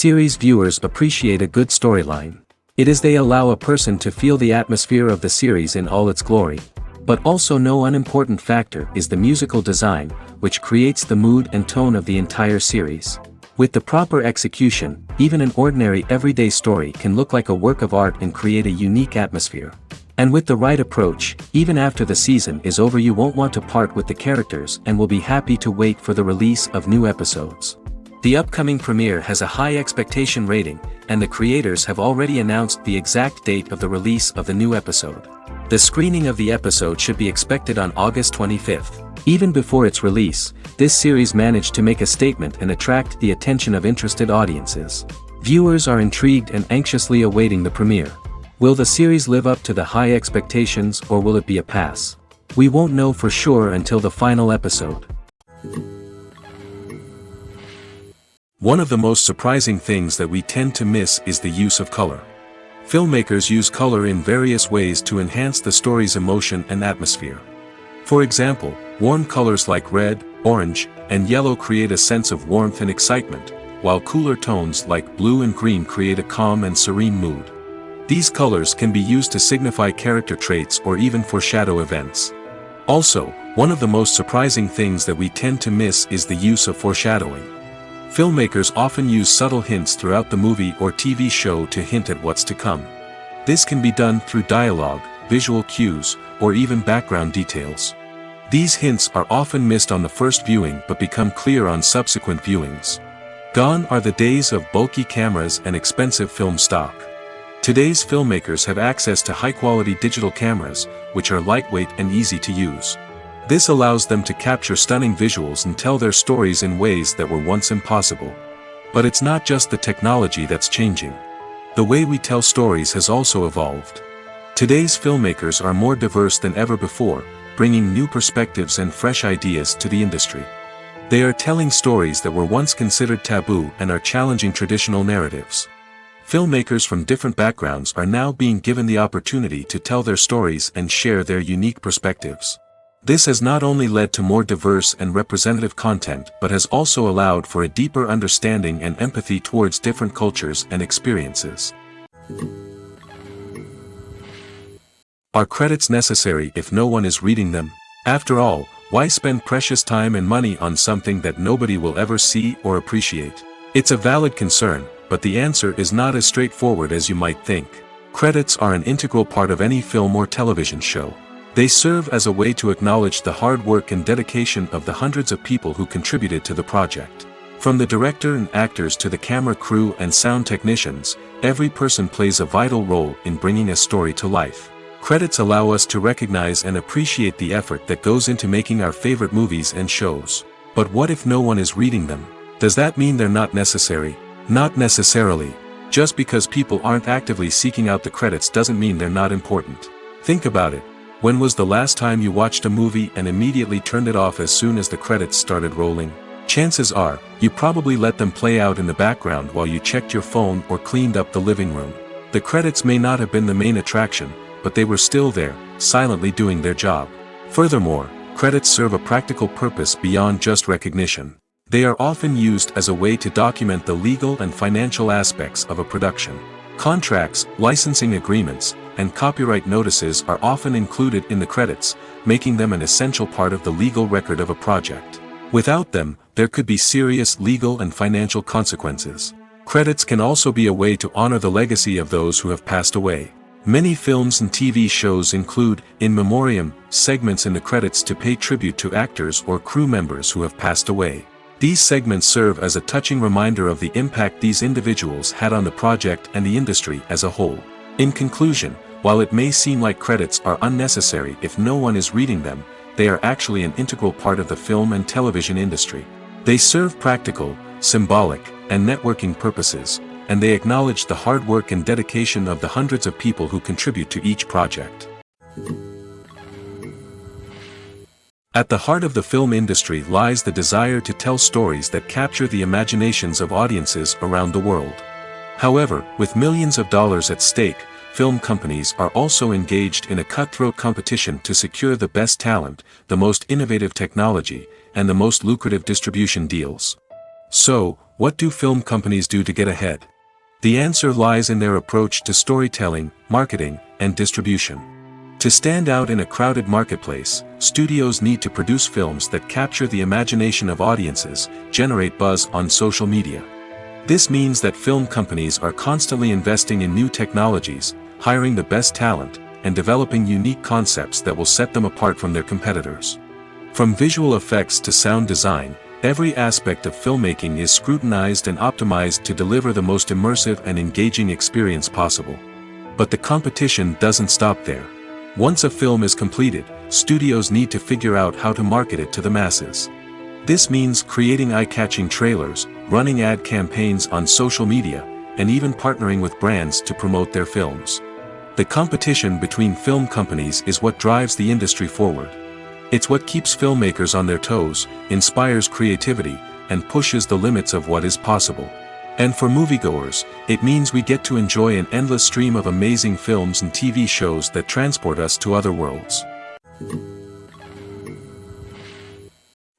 Series viewers appreciate a good storyline. It is they allow a person to feel the atmosphere of the series in all its glory. But also no unimportant factor is the musical design, which creates the mood and tone of the entire series. With the proper execution, even an ordinary everyday story can look like a work of art and create a unique atmosphere. And with the right approach, even after the season is over you won't want to part with the characters and will be happy to wait for the release of new episodes. The upcoming premiere has a high expectation rating, and the creators have already announced the exact date of the release of the new episode. The screening of the episode should be expected on August 25th. Even before its release, this series managed to make a statement and attract the attention of interested audiences. Viewers are intrigued and anxiously awaiting the premiere. Will the series live up to the high expectations or will it be a pass? We won't know for sure until the final episode. One of the most surprising things that we tend to miss is the use of color. Filmmakers use color in various ways to enhance the story's emotion and atmosphere. For example, warm colors like red, orange, and yellow create a sense of warmth and excitement, while cooler tones like blue and green create a calm and serene mood. These colors can be used to signify character traits or even foreshadow events. Also, one of the most surprising things that we tend to miss is the use of foreshadowing. Filmmakers often use subtle hints throughout the movie or TV show to hint at what's to come. This can be done through dialogue, visual cues, or even background details. These hints are often missed on the first viewing but become clear on subsequent viewings. Gone are the days of bulky cameras and expensive film stock. Today's filmmakers have access to high-quality digital cameras, which are lightweight and easy to use. This allows them to capture stunning visuals and tell their stories in ways that were once impossible. But it's not just the technology that's changing. The way we tell stories has also evolved. Today's filmmakers are more diverse than ever before, bringing new perspectives and fresh ideas to the industry. They are telling stories that were once considered taboo and are challenging traditional narratives. Filmmakers from different backgrounds are now being given the opportunity to tell their stories and share their unique perspectives. This has not only led to more diverse and representative content but has also allowed for a deeper understanding and empathy towards different cultures and experiences. Are credits necessary if no one is reading them? After all, why spend precious time and money on something that nobody will ever see or appreciate? It's a valid concern, but the answer is not as straightforward as you might think. Credits are an integral part of any film or television show. They serve as a way to acknowledge the hard work and dedication of the hundreds of people who contributed to the project. From the director and actors to the camera crew and sound technicians, every person plays a vital role in bringing a story to life. Credits allow us to recognize and appreciate the effort that goes into making our favorite movies and shows. But what if no one is reading them? Does that mean they're not necessary? Not necessarily. Just because people aren't actively seeking out the credits doesn't mean they're not important. Think about it. When was the last time you watched a movie and immediately turned it off as soon as the credits started rolling? Chances are, you probably let them play out in the background while you checked your phone or cleaned up the living room. The credits may not have been the main attraction, but they were still there, silently doing their job. Furthermore, credits serve a practical purpose beyond just recognition. They are often used as a way to document the legal and financial aspects of a production. Contracts, licensing agreements, and copyright notices are often included in the credits, making them an essential part of the legal record of a project. Without them, there could be serious legal and financial consequences. Credits can also be a way to honor the legacy of those who have passed away. Many films and TV shows include, in memoriam, segments in the credits to pay tribute to actors or crew members who have passed away. These segments serve as a touching reminder of the impact these individuals had on the project and the industry as a whole. In conclusion, while it may seem like credits are unnecessary if no one is reading them, they are actually an integral part of the film and television industry. They serve practical, symbolic, and networking purposes, and they acknowledge the hard work and dedication of the hundreds of people who contribute to each project. At the heart of the film industry lies the desire to tell stories that capture the imaginations of audiences around the world. However, with millions of dollars at stake, film companies are also engaged in a cutthroat competition to secure the best talent, the most innovative technology, and the most lucrative distribution deals. So, what do film companies do to get ahead? The answer lies in their approach to storytelling, marketing, and distribution. To stand out in a crowded marketplace, studios need to produce films that capture the imagination of audiences, generate buzz on social media. This means that film companies are constantly investing in new technologies, hiring the best talent, and developing unique concepts that will set them apart from their competitors. From visual effects to sound design, every aspect of filmmaking is scrutinized and optimized to deliver the most immersive and engaging experience possible. But the competition doesn't stop there. Once a film is completed, studios need to figure out how to market it to the masses. This means creating eye-catching trailers, running ad campaigns on social media, and even partnering with brands to promote their films. The competition between film companies is what drives the industry forward. It's what keeps filmmakers on their toes, inspires creativity, and pushes the limits of what is possible. And for moviegoers, it means we get to enjoy an endless stream of amazing films and TV shows that transport us to other worlds.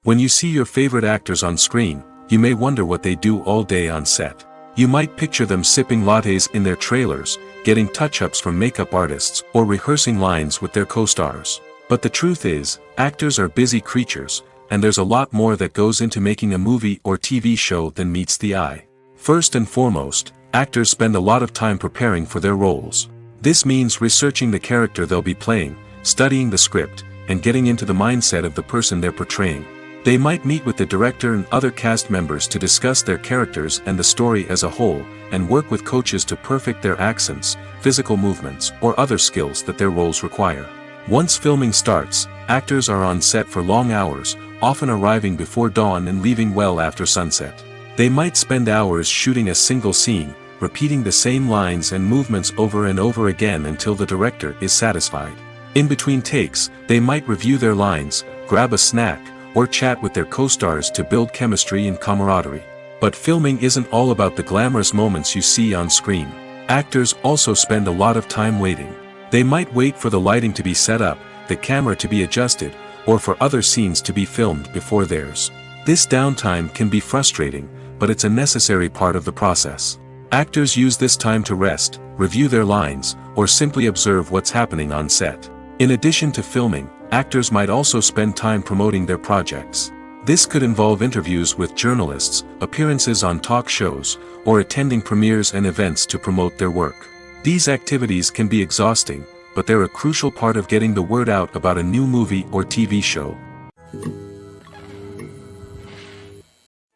When you see your favorite actors on screen, you may wonder what they do all day on set. You might picture them sipping lattes in their trailers, getting touch-ups from makeup artists, or rehearsing lines with their co-stars. But the truth is, actors are busy creatures, and there's a lot more that goes into making a movie or TV show than meets the eye. First and foremost, actors spend a lot of time preparing for their roles. This means researching the character they'll be playing, studying the script, and getting into the mindset of the person they're portraying. They might meet with the director and other cast members to discuss their characters and the story as a whole, and work with coaches to perfect their accents, physical movements, or other skills that their roles require. Once filming starts, actors are on set for long hours, often arriving before dawn and leaving well after sunset. They might spend hours shooting a single scene, repeating the same lines and movements over and over again until the director is satisfied. In between takes, they might review their lines, grab a snack, or chat with their co-stars to build chemistry and camaraderie. But filming isn't all about the glamorous moments you see on screen. Actors also spend a lot of time waiting. They might wait for the lighting to be set up, the camera to be adjusted, or for other scenes to be filmed before theirs. This downtime can be frustrating, but it's a necessary part of the process. Actors use this time to rest, review their lines, or simply observe what's happening on set. In addition to filming, actors might also spend time promoting their projects. This could involve interviews with journalists, appearances on talk shows, or attending premieres and events to promote their work. These activities can be exhausting, but they're a crucial part of getting the word out about a new movie or TV show.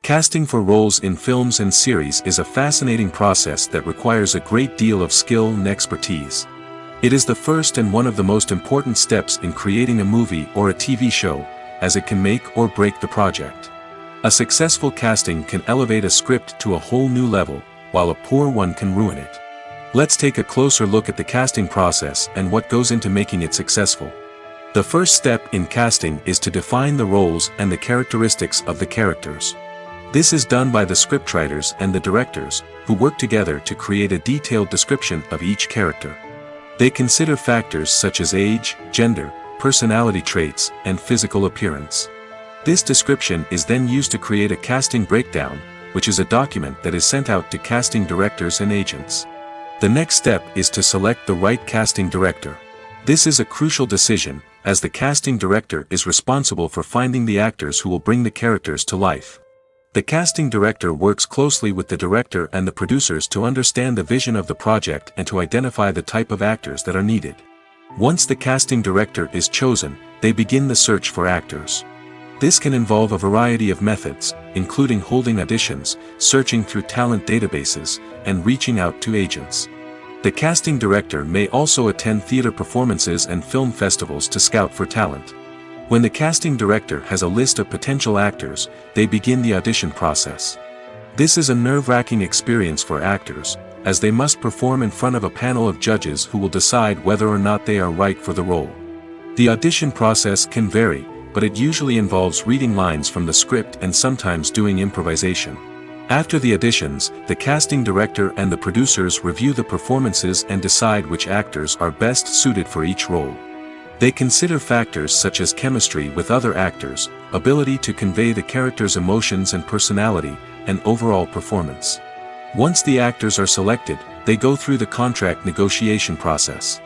Casting for roles in films and series is a fascinating process that requires a great deal of skill and expertise. It is the first and one of the most important steps in creating a movie or a TV show, as it can make or break the project. A successful casting can elevate a script to a whole new level, while a poor one can ruin it. Let's take a closer look at the casting process and what goes into making it successful. The first step in casting is to define the roles and the characteristics of the characters. This is done by the scriptwriters and the directors, who work together to create a detailed description of each character. They consider factors such as age, gender, personality traits, and physical appearance. This description is then used to create a casting breakdown, which is a document that is sent out to casting directors and agents. The next step is to select the right casting director. This is a crucial decision, as the casting director is responsible for finding the actors who will bring the characters to life. The casting director works closely with the director and the producers to understand the vision of the project and to identify the type of actors that are needed. Once the casting director is chosen, they begin the search for actors. This can involve a variety of methods, including holding auditions, searching through talent databases, and reaching out to agents. The casting director may also attend theater performances and film festivals to scout for talent. When the casting director has a list of potential actors, they begin the audition process. This is a nerve-wracking experience for actors, as they must perform in front of a panel of judges who will decide whether or not they are right for the role. The audition process can vary, but it usually involves reading lines from the script and sometimes doing improvisation. After the auditions, the casting director and the producers review the performances and decide which actors are best suited for each role. They consider factors such as chemistry with other actors, ability to convey the character's emotions and personality, and overall performance. Once the actors are selected, they go through the contract negotiation process.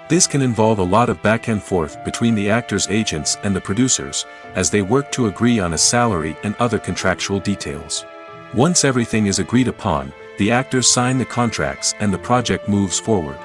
This can involve a lot of back and forth between the actors' agents and the producers, as they work to agree on a salary and other contractual details. Once everything is agreed upon, the actors sign the contracts and the project moves forward.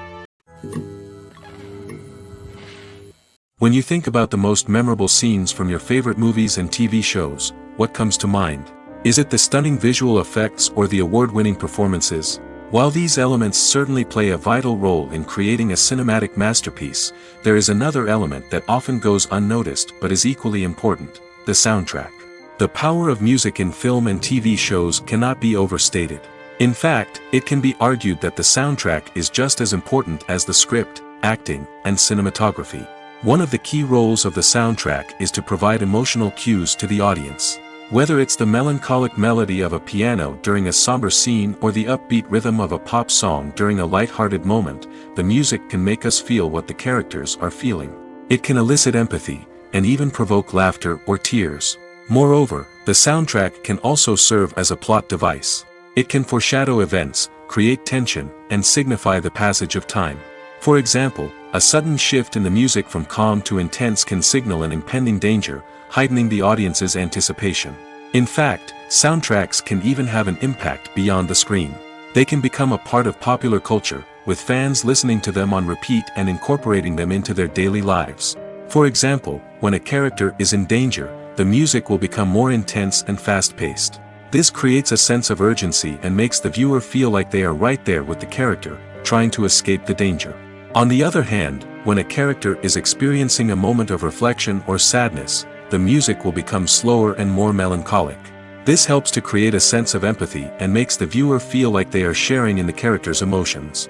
When you think about the most memorable scenes from your favorite movies and TV shows, what comes to mind? Is it the stunning visual effects or the award-winning performances? While these elements certainly play a vital role in creating a cinematic masterpiece, there is another element that often goes unnoticed but is equally important: the soundtrack. The power of music in film and TV shows cannot be overstated. In fact, it can be argued that the soundtrack is just as important as the script, acting, and cinematography. One of the key roles of the soundtrack is to provide emotional cues to the audience. Whether it's the melancholic melody of a piano during a somber scene or the upbeat rhythm of a pop song during a light-hearted moment, the music can make us feel what the characters are feeling. It can elicit empathy, and even provoke laughter or tears. Moreover, the soundtrack can also serve as a plot device. It can foreshadow events, create tension, and signify the passage of time. For example, a sudden shift in the music from calm to intense can signal an impending danger, heightening the audience's anticipation. In fact, soundtracks can even have an impact beyond the screen. They can become a part of popular culture, with fans listening to them on repeat and incorporating them into their daily lives. For example, when a character is in danger, the music will become more intense and fast-paced. This creates a sense of urgency and makes the viewer feel like they are right there with the character, trying to escape the danger. On the other hand, when a character is experiencing a moment of reflection or sadness, the music will become slower and more melancholic. This helps to create a sense of empathy and makes the viewer feel like they are sharing in the character's emotions.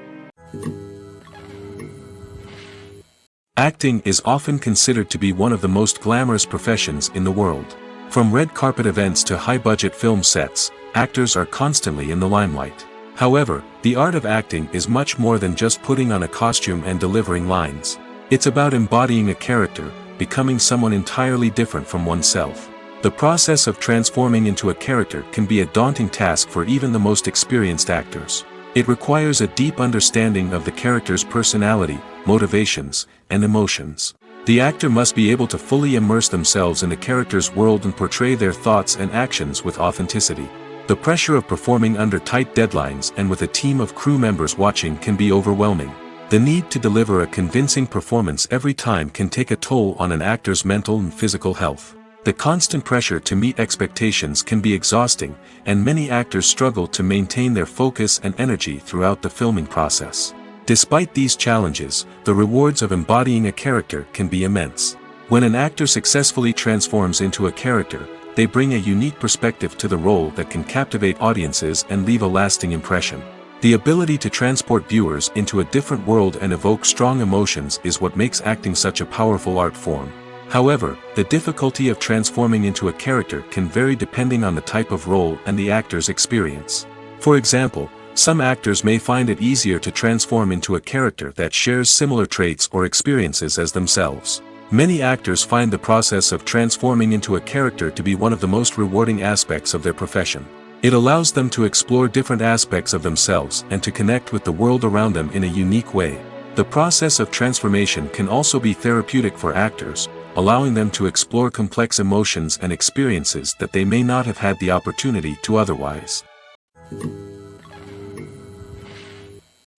Acting is often considered to be one of the most glamorous professions in the world. From red carpet events to high-budget film sets, actors are constantly in the limelight. However, the art of acting is much more than just putting on a costume and delivering lines. It's about embodying a character, becoming someone entirely different from oneself. The process of transforming into a character can be a daunting task for even the most experienced actors. It requires a deep understanding of the character's personality, motivations, and emotions. The actor must be able to fully immerse themselves in the character's world and portray their thoughts and actions with authenticity. The pressure of performing under tight deadlines and with a team of crew members watching can be overwhelming. The need to deliver a convincing performance every time can take a toll on an actor's mental and physical health. The constant pressure to meet expectations can be exhausting, and many actors struggle to maintain their focus and energy throughout the filming process. Despite these challenges, the rewards of embodying a character can be immense. When an actor successfully transforms into a character, they bring a unique perspective to the role that can captivate audiences and leave a lasting impression. The ability to transport viewers into a different world and evoke strong emotions is what makes acting such a powerful art form. However, the difficulty of transforming into a character can vary depending on the type of role and the actor's experience. For example, some actors may find it easier to transform into a character that shares similar traits or experiences as themselves. Many actors find the process of transforming into a character to be one of the most rewarding aspects of their profession. It allows them to explore different aspects of themselves and to connect with the world around them in a unique way. The process of transformation can also be therapeutic for actors, allowing them to explore complex emotions and experiences that they may not have had the opportunity to otherwise.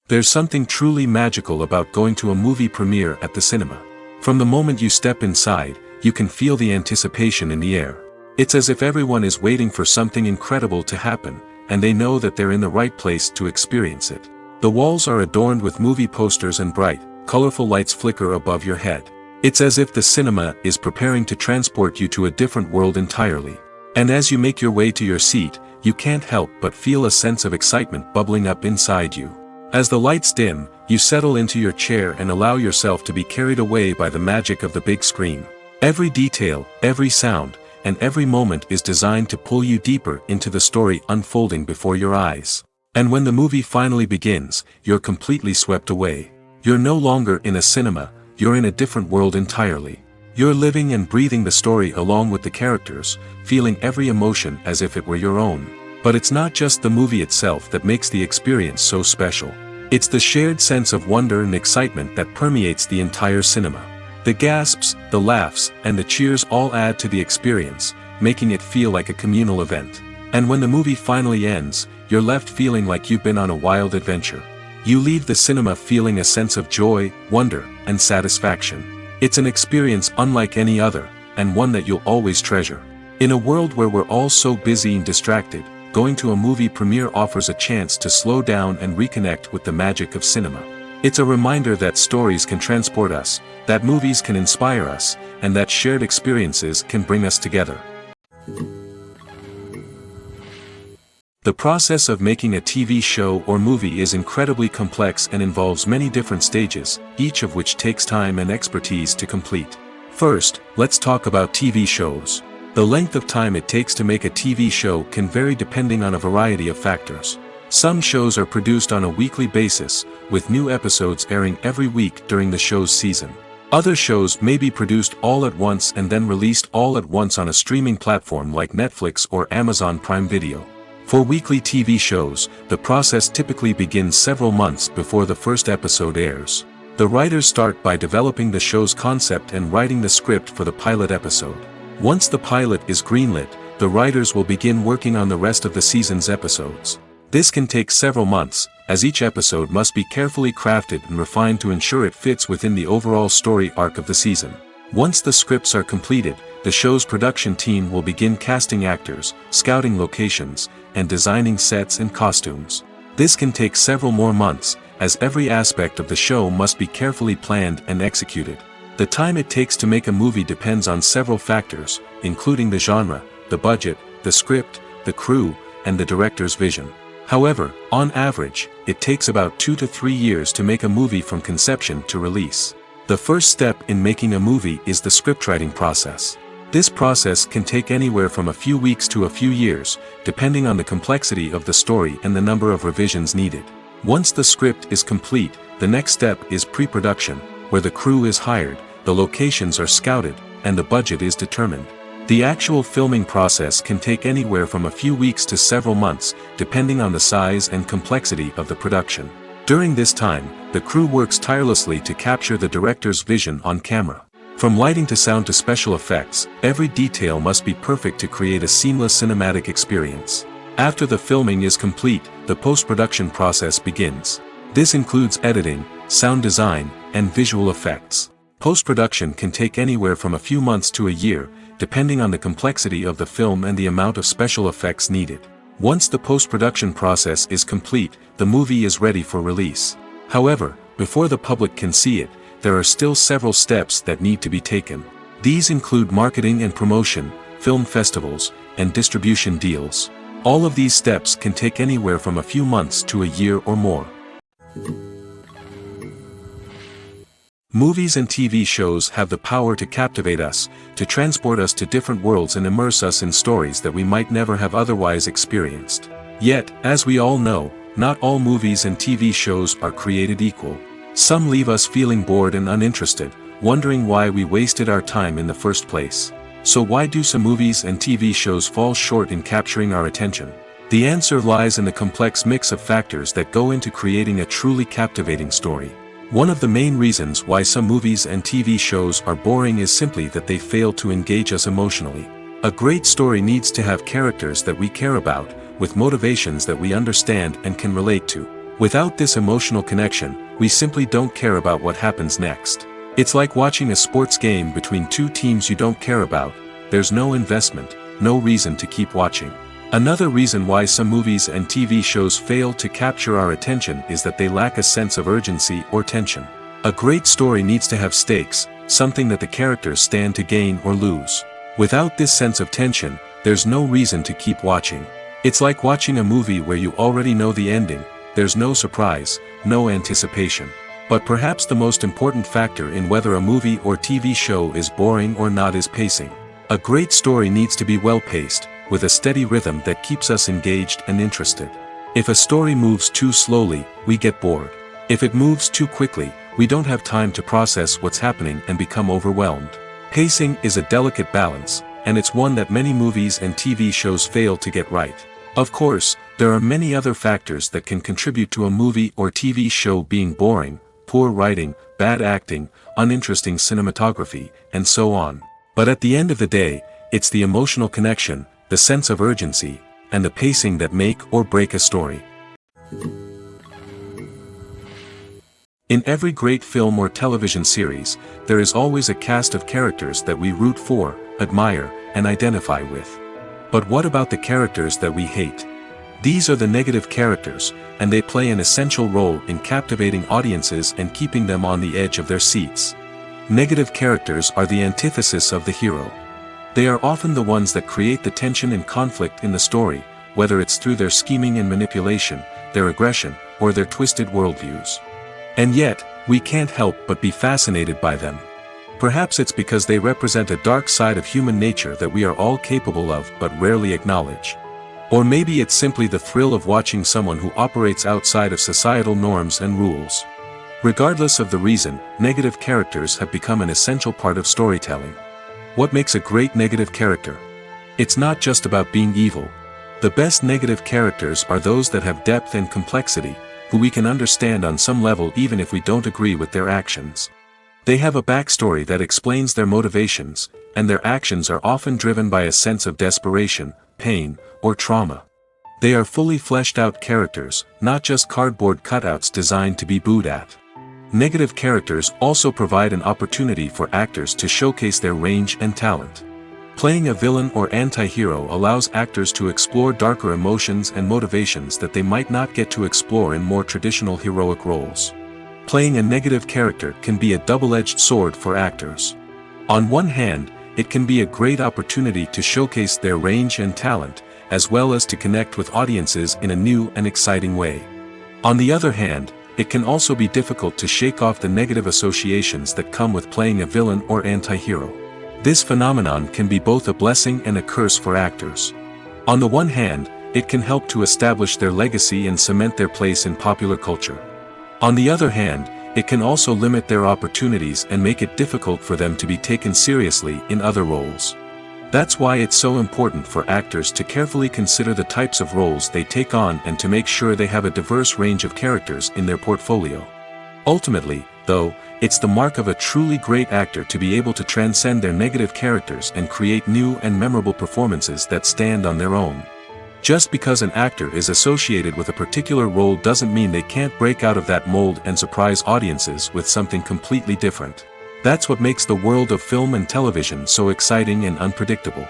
There's something truly magical about going to a movie premiere at the cinema. From the moment you step inside, you can feel the anticipation in the air. It's as if everyone is waiting for something incredible to happen, and they know that they're in the right place to experience it. The walls are adorned with movie posters and bright, colorful lights flicker above your head. It's as if the cinema is preparing to transport you to a different world entirely. And as you make your way to your seat, you can't help but feel a sense of excitement bubbling up inside you. As the lights dim, you settle into your chair and allow yourself to be carried away by the magic of the big screen. Every detail, every sound, and every moment is designed to pull you deeper into the story unfolding before your eyes. And when the movie finally begins, you're completely swept away. You're no longer in a cinema, you're in a different world entirely. You're living and breathing the story along with the characters, feeling every emotion as if it were your own. But it's not just the movie itself that makes the experience so special. It's the shared sense of wonder and excitement that permeates the entire cinema. The gasps, the laughs, and the cheers all add to the experience, making it feel like a communal event. And when the movie finally ends, you're left feeling like you've been on a wild adventure. You leave the cinema feeling a sense of joy, wonder, and satisfaction. It's an experience unlike any other, and one that you'll always treasure. In a world where we're all so busy and distracted, going to a movie premiere offers a chance to slow down and reconnect with the magic of cinema. It's a reminder that stories can transport us, that movies can inspire us, and that shared experiences can bring us together. The process of making a TV show or movie is incredibly complex and involves many different stages, each of which takes time and expertise to complete. First, let's talk about TV shows. The length of time it takes to make a TV show can vary depending on a variety of factors. Some shows are produced on a weekly basis, with new episodes airing every week during the show's season. Other shows may be produced all at once and then released all at once on a streaming platform like Netflix or Amazon Prime Video. For weekly TV shows, the process typically begins several months before the first episode airs. The writers start by developing the show's concept and writing the script for the pilot episode. Once the pilot is greenlit, the writers will begin working on the rest of the season's episodes. This can take several months, as each episode must be carefully crafted and refined to ensure it fits within the overall story arc of the season. Once the scripts are completed, the show's production team will begin casting actors, scouting locations, and designing sets and costumes. This can take several more months, as every aspect of the show must be carefully planned and executed. The time it takes to make a movie depends on several factors, including the genre, the budget, the script, the crew, and the director's vision. However, on average, it takes about 2 to 3 years to make a movie from conception to release. The first step in making a movie is the scriptwriting process. This process can take anywhere from a few weeks to a few years, depending on the complexity of the story and the number of revisions needed. Once the script is complete, the next step is pre-production, where the crew is hired, the locations are scouted, and the budget is determined. The actual filming process can take anywhere from a few weeks to several months, depending on the size and complexity of the production. During this time, the crew works tirelessly to capture the director's vision on camera. From lighting to sound to special effects, every detail must be perfect to create a seamless cinematic experience. After the filming is complete, the post-production process begins. This includes editing, sound design, and visual effects. Post-production can take anywhere from a few months to a year, depending on the complexity of the film and the amount of special effects needed. Once the post-production process is complete, the movie is ready for release. However, before the public can see it, there are still several steps that need to be taken. These include marketing and promotion, film festivals, and distribution deals. All of these steps can take anywhere from a few months to a year or more. Movies and TV shows have the power to captivate us, to transport us to different worlds and immerse us in stories that we might never have otherwise experienced. Yet, as we all know, not all movies and TV shows are created equal. Some leave us feeling bored and uninterested, wondering why we wasted our time in the first place. So why do some movies and TV shows fall short in capturing our attention? The answer lies in the complex mix of factors that go into creating a truly captivating story. One of the main reasons why some movies and TV shows are boring is simply that they fail to engage us emotionally. A great story needs to have characters that we care about, with motivations that we understand and can relate to. Without this emotional connection, we simply don't care about what happens next. It's like watching a sports game between two teams you don't care about. There's no investment, no reason to keep watching. Another reason why some movies and TV shows fail to capture our attention is that they lack a sense of urgency or tension. A great story needs to have stakes, something that the characters stand to gain or lose. Without this sense of tension, there's no reason to keep watching. It's like watching a movie where you already know the ending. There's no surprise, no anticipation. But perhaps the most important factor in whether a movie or TV show is boring or not is pacing. A great story needs to be well-paced, with a steady rhythm that keeps us engaged and interested. If a story moves too slowly, we get bored. If it moves too quickly, we don't have time to process what's happening and become overwhelmed. Pacing is a delicate balance, and it's one that many movies and TV shows fail to get right. Of course, there are many other factors that can contribute to a movie or TV show being boring: poor writing, bad acting, uninteresting cinematography, and so on. But at the end of the day, it's the emotional connection, the sense of urgency, and the pacing that make or break a story. In every great film or television series, there is always a cast of characters that we root for, admire, and identify with. But what about the characters that we hate? These are the negative characters, and they play an essential role in captivating audiences and keeping them on the edge of their seats. Negative characters are the antithesis of the hero. They are often the ones that create the tension and conflict in the story, whether it's through their scheming and manipulation, their aggression, or their twisted worldviews. And yet, we can't help but be fascinated by them. Perhaps it's because they represent a dark side of human nature that we are all capable of but rarely acknowledge. Or maybe it's simply the thrill of watching someone who operates outside of societal norms and rules. Regardless of the reason, negative characters have become an essential part of storytelling. What makes a great negative character? It's not just about being evil. The best negative characters are those that have depth and complexity, who we can understand on some level even if we don't agree with their actions. They have a backstory that explains their motivations, and their actions are often driven by a sense of desperation, pain, or trauma. They are fully fleshed out characters, not just cardboard cutouts designed to be booed at. Negative characters also provide an opportunity for actors to showcase their range and talent. Playing a villain or anti-hero allows actors to explore darker emotions and motivations that they might not get to explore in more traditional heroic roles. Playing a negative character can be a double-edged sword for actors. On one hand, it can be a great opportunity to showcase their range and talent, as well as to connect with audiences in a new and exciting way. On the other hand, it can also be difficult to shake off the negative associations that come with playing a villain or anti-hero. This phenomenon can be both a blessing and a curse for actors. On the one hand, it can help to establish their legacy and cement their place in popular culture. On the other hand, it can also limit their opportunities and make it difficult for them to be taken seriously in other roles. That's why it's so important for actors to carefully consider the types of roles they take on and to make sure they have a diverse range of characters in their portfolio. Ultimately, though, it's the mark of a truly great actor to be able to transcend their negative characters and create new and memorable performances that stand on their own. Just because an actor is associated with a particular role doesn't mean they can't break out of that mold and surprise audiences with something completely different. That's what makes the world of film and television so exciting and unpredictable.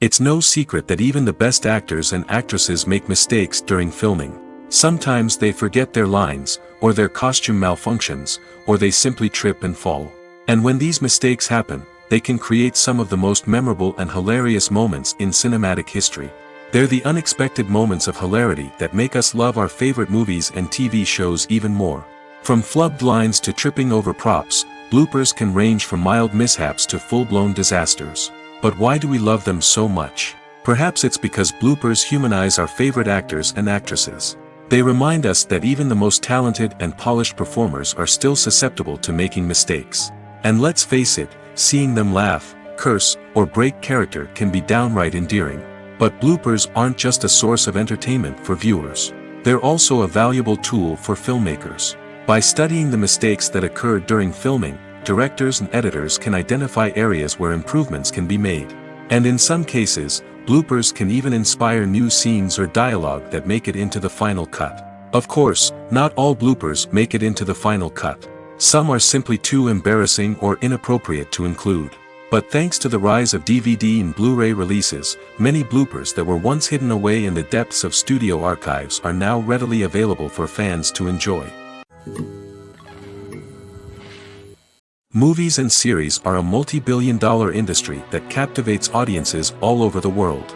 It's no secret that even the best actors and actresses make mistakes during filming. Sometimes they forget their lines, or their costume malfunctions, or they simply trip and fall. And when these mistakes happen, they can create some of the most memorable and hilarious moments in cinematic history. They're the unexpected moments of hilarity that make us love our favorite movies and TV shows even more. From flubbed lines to tripping over props, bloopers can range from mild mishaps to full-blown disasters. But why do we love them so much? Perhaps it's because bloopers humanize our favorite actors and actresses. They remind us that even the most talented and polished performers are still susceptible to making mistakes. And let's face it, seeing them laugh, curse, or break character can be downright endearing. But bloopers aren't just a source of entertainment for viewers. They're also a valuable tool for filmmakers. By studying the mistakes that occurred during filming, directors and editors can identify areas where improvements can be made. And in some cases, bloopers can even inspire new scenes or dialogue that make it into the final cut. Of course, not all bloopers make it into the final cut. Some are simply too embarrassing or inappropriate to include. But thanks to the rise of DVD and Blu-ray releases, many bloopers that were once hidden away in the depths of studio archives are now readily available for fans to enjoy. Movies and series are a multi-billion-dollar industry that captivates audiences all over the world.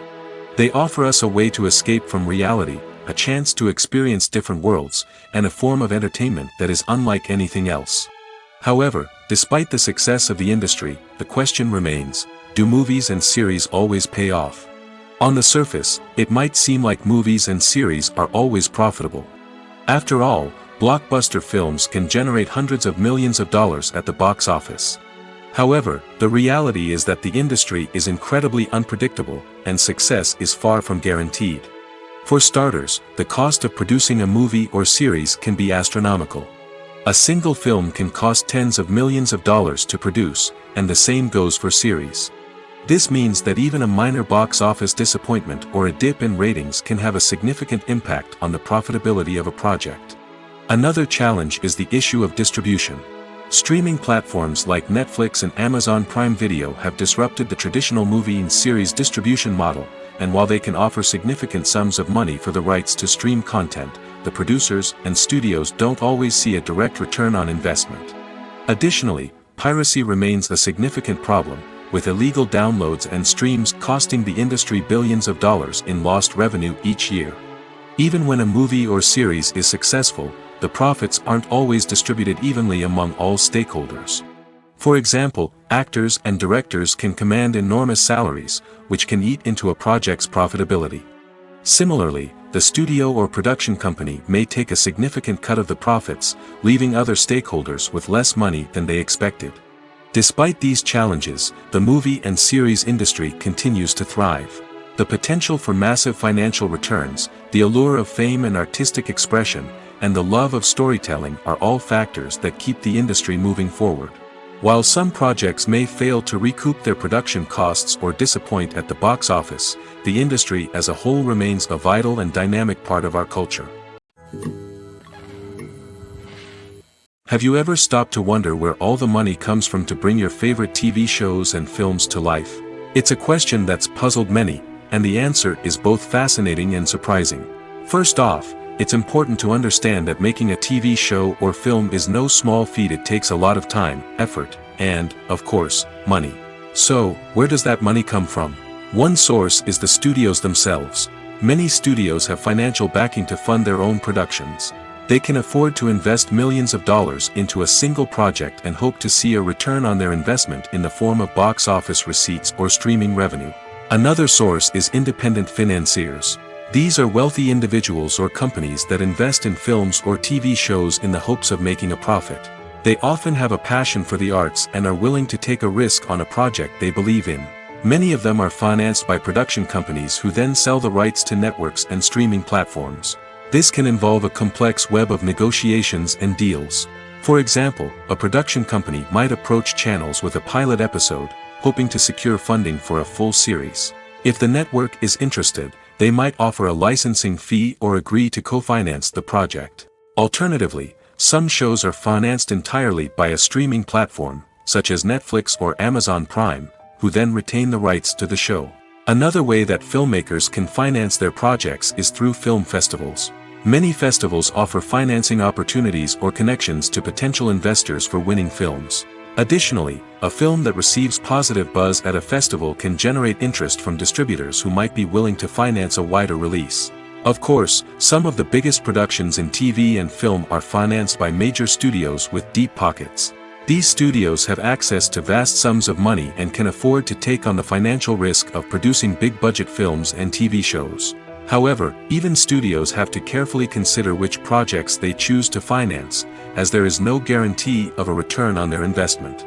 They offer us a way to escape from reality, a chance to experience different worlds, and a form of entertainment that is unlike anything else. However, despite the success of the industry, the question remains, do movies and series always pay off? On the surface, it might seem like movies and series are always profitable. After all, blockbuster films can generate hundreds of millions of dollars at the box office. However, the reality is that the industry is incredibly unpredictable, and success is far from guaranteed. For starters, the cost of producing a movie or series can be astronomical. A single film can cost tens of millions of dollars to produce, and the same goes for series. This means that even a minor box office disappointment or a dip in ratings can have a significant impact on the profitability of a project. Another challenge is the issue of distribution. Streaming platforms like Netflix and Amazon Prime Video have disrupted the traditional movie and series distribution model, and while they can offer significant sums of money for the rights to stream content, the producers and studios don't always see a direct return on investment. Additionally, piracy remains a significant problem, with illegal downloads and streams costing the industry billions of dollars in lost revenue each year. Even when a movie or series is successful, the profits aren't always distributed evenly among all stakeholders. For example, actors and directors can command enormous salaries, which can eat into a project's profitability. Similarly, the studio or production company may take a significant cut of the profits, leaving other stakeholders with less money than they expected. Despite these challenges, the movie and series industry continues to thrive. The potential for massive financial returns, the allure of fame and artistic expression, and the love of storytelling are all factors that keep the industry moving forward. While some projects may fail to recoup their production costs or disappoint at the box office, the industry as a whole remains a vital and dynamic part of our culture. Have you ever stopped to wonder where all the money comes from to bring your favorite TV shows and films to life? It's a question that's puzzled many, and the answer is both fascinating and surprising. First off, it's important to understand that making a TV show or film is no small feat. It takes a lot of time, effort, and, of course, money. So, where does that money come from? One source is the studios themselves. Many studios have financial backing to fund their own productions. They can afford to invest millions of dollars into a single project and hope to see a return on their investment in the form of box office receipts or streaming revenue. Another source is independent financiers. These are wealthy individuals or companies that invest in films or TV shows in the hopes of making a profit. They often have a passion for the arts and are willing to take a risk on a project they believe in. Many of them are financed by production companies who then sell the rights to networks and streaming platforms. This can involve a complex web of negotiations and deals. For example, a production company might approach channels with a pilot episode, hoping to secure funding for a full series. If the network is interested, they might offer a licensing fee or agree to co-finance the project. Alternatively, some shows are financed entirely by a streaming platform, such as Netflix or Amazon Prime, who then retain the rights to the show. Another way that filmmakers can finance their projects is through film festivals. Many festivals offer financing opportunities or connections to potential investors for winning films. Additionally, a film that receives positive buzz at a festival can generate interest from distributors who might be willing to finance a wider release. Of course, some of the biggest productions in TV and film are financed by major studios with deep pockets. These studios have access to vast sums of money and can afford to take on the financial risk of producing big-budget films and TV shows. However, even studios have to carefully consider which projects they choose to finance, as there is no guarantee of a return on their investment.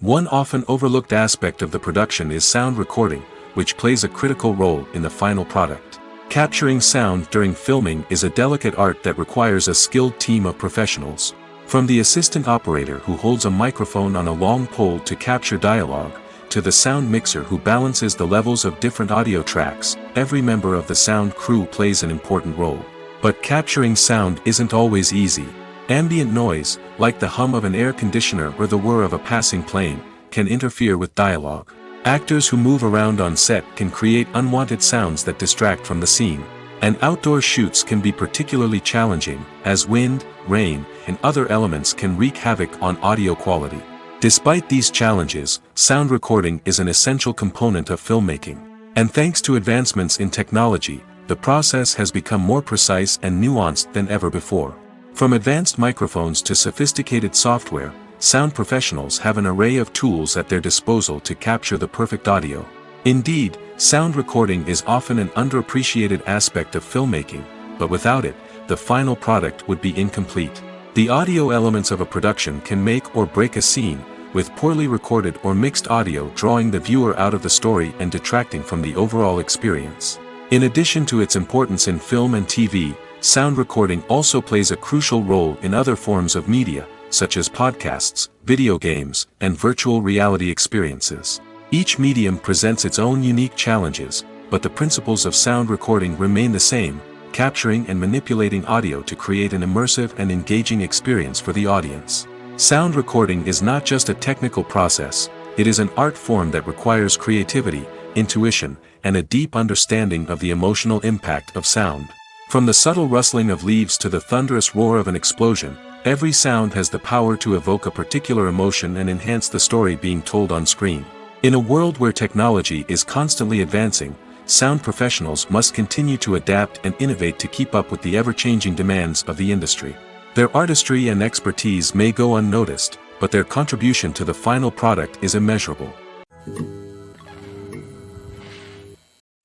One often overlooked aspect of the production is sound recording, which plays a critical role in the final product. Capturing sound during filming is a delicate art that requires a skilled team of professionals. From the assistant operator who holds a microphone on a long pole to capture dialogue, to the sound mixer who balances the levels of different audio tracks, every member of the sound crew plays an important role. But capturing sound isn't always easy. Ambient noise, like the hum of an air conditioner or the whir of a passing plane, can interfere with dialogue. Actors who move around on set can create unwanted sounds that distract from the scene. And outdoor shoots can be particularly challenging, as wind, rain, and other elements can wreak havoc on audio quality. Despite these challenges, sound recording is an essential component of filmmaking. And thanks to advancements in technology, the process has become more precise and nuanced than ever before. From advanced microphones to sophisticated software, sound professionals have an array of tools at their disposal to capture the perfect audio. Indeed, sound recording is often an underappreciated aspect of filmmaking, but without it, the final product would be incomplete. The audio elements of a production can make or break a scene, with poorly recorded or mixed audio drawing the viewer out of the story and detracting from the overall experience. In addition to its importance in film and TV, sound recording also plays a crucial role in other forms of media, such as podcasts, video games, and virtual reality experiences. Each medium presents its own unique challenges, but the principles of sound recording remain the same, capturing and manipulating audio to create an immersive and engaging experience for the audience. Sound recording is not just a technical process, it is an art form that requires creativity, intuition, and a deep understanding of the emotional impact of sound. From the subtle rustling of leaves to the thunderous roar of an explosion, every sound has the power to evoke a particular emotion and enhance the story being told on screen. In a world where technology is constantly advancing, sound professionals must continue to adapt and innovate to keep up with the ever-changing demands of the industry. Their artistry and expertise may go unnoticed, but their contribution to the final product is immeasurable.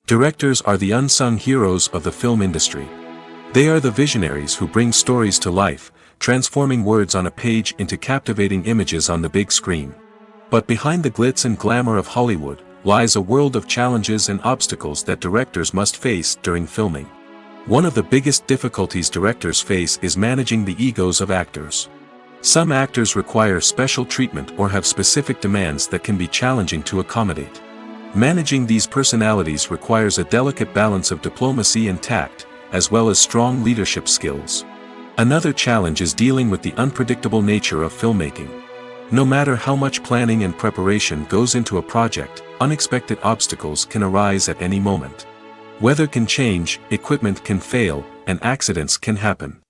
Directors are the unsung heroes of the film industry. They are the visionaries who bring stories to life, transforming words on a page into captivating images on the big screen. But behind the glitz and glamour of Hollywood lies a world of challenges and obstacles that directors must face during filming. One of the biggest difficulties directors face is managing the egos of actors. Some actors require special treatment or have specific demands that can be challenging to accommodate. Managing these personalities requires a delicate balance of diplomacy and tact, as well as strong leadership skills. Another challenge is dealing with the unpredictable nature of filmmaking. No matter how much planning and preparation goes into a project, unexpected obstacles can arise at any moment. Weather can change, equipment can fail, and accidents can happen.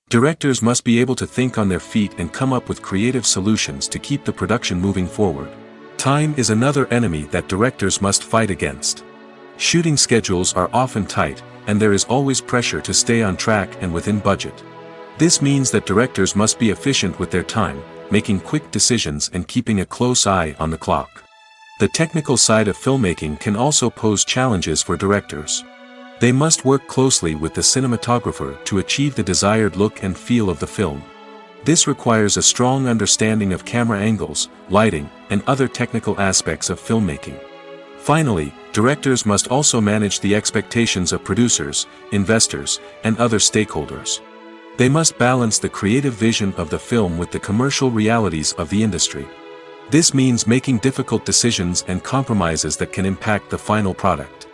Directors must be able to think on their feet and come up with creative solutions to keep the production moving forward. Time is another enemy that directors must fight against. Shooting schedules are often tight, and there is always pressure to stay on track and within budget. This means that directors must be efficient with their time, making quick decisions and keeping a close eye on the clock. The technical side of filmmaking can also pose challenges for directors. They must work closely with the cinematographer to achieve the desired look and feel of the film. This requires a strong understanding of camera angles, lighting, and other technical aspects of filmmaking. Finally, directors must also manage the expectations of producers, investors, and other stakeholders. They must balance the creative vision of the film with the commercial realities of the industry. This means making difficult decisions and compromises that can impact the final product.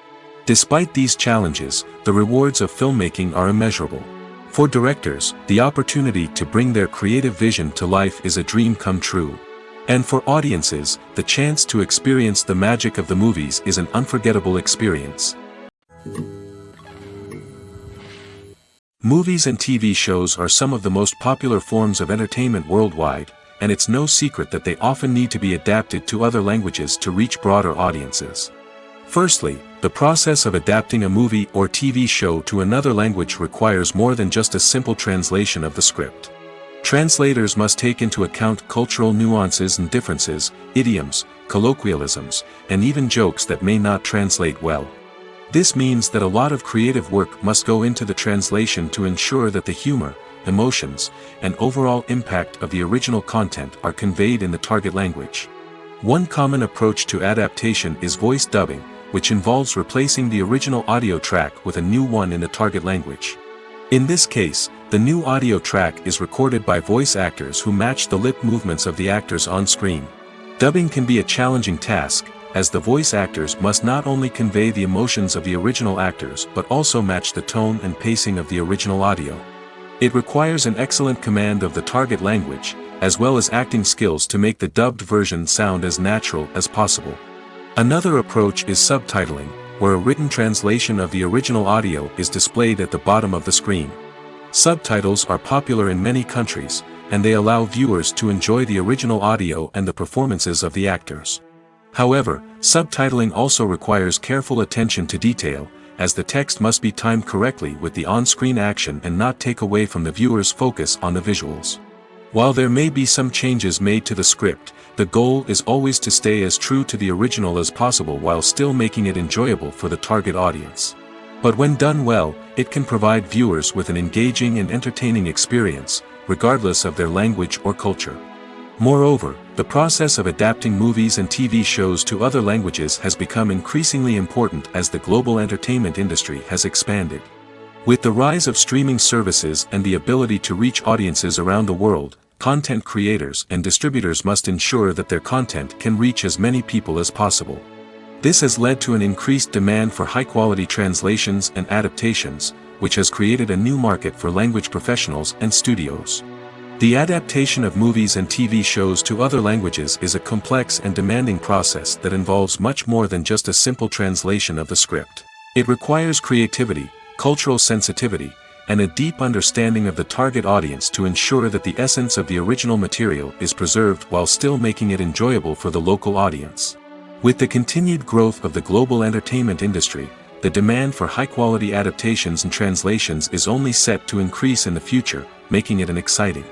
Despite these challenges, the rewards of filmmaking are immeasurable. For directors, the opportunity to bring their creative vision to life is a dream come true. And for audiences, the chance to experience the magic of the movies is an unforgettable experience. Movies and TV shows are some of the most popular forms of entertainment worldwide, and it's no secret that they often need to be adapted to other languages to reach broader audiences. Firstly, the process of adapting a movie or TV show to another language requires more than just a simple translation of the script. Translators must take into account cultural nuances and differences, idioms, colloquialisms, and even jokes that may not translate well. This means that a lot of creative work must go into the translation to ensure that the humor, emotions, and overall impact of the original content are conveyed in the target language. One common approach to adaptation is voice dubbing, which involves replacing the original audio track with a new one in the target language. In this case, the new audio track is recorded by voice actors who match the lip movements of the actors on screen. Dubbing can be a challenging task, as the voice actors must not only convey the emotions of the original actors but also match the tone and pacing of the original audio. It requires an excellent command of the target language, as well as acting skills to make the dubbed version sound as natural as possible. Another approach is subtitling, where a written translation of the original audio is displayed at the bottom of the screen. Subtitles are popular in many countries, and they allow viewers to enjoy the original audio and the performances of the actors. However, subtitling also requires careful attention to detail, as the text must be timed correctly with the on-screen action and not take away from the viewer's focus on the visuals. While there may be some changes made to the script, the goal is always to stay as true to the original as possible while still making it enjoyable for the target audience. But when done well, it can provide viewers with an engaging and entertaining experience, regardless of their language or culture. Moreover, the process of adapting movies and TV shows to other languages has become increasingly important as the global entertainment industry has expanded. With the rise of streaming services and the ability to reach audiences around the world, content creators and distributors must ensure that their content can reach as many people as possible. This has led to an increased demand for high-quality translations and adaptations, which has created a new market for language professionals and studios. The adaptation of movies and TV shows to other languages is a complex and demanding process that involves much more than just a simple translation of the script. It requires creativity, cultural sensitivity, and a deep understanding of the target audience to ensure that the essence of the original material is preserved while still making it enjoyable for the local audience. With the continued growth of the global entertainment industry, the demand for high-quality adaptations and translations is only set to increase in the future, making it an exciting.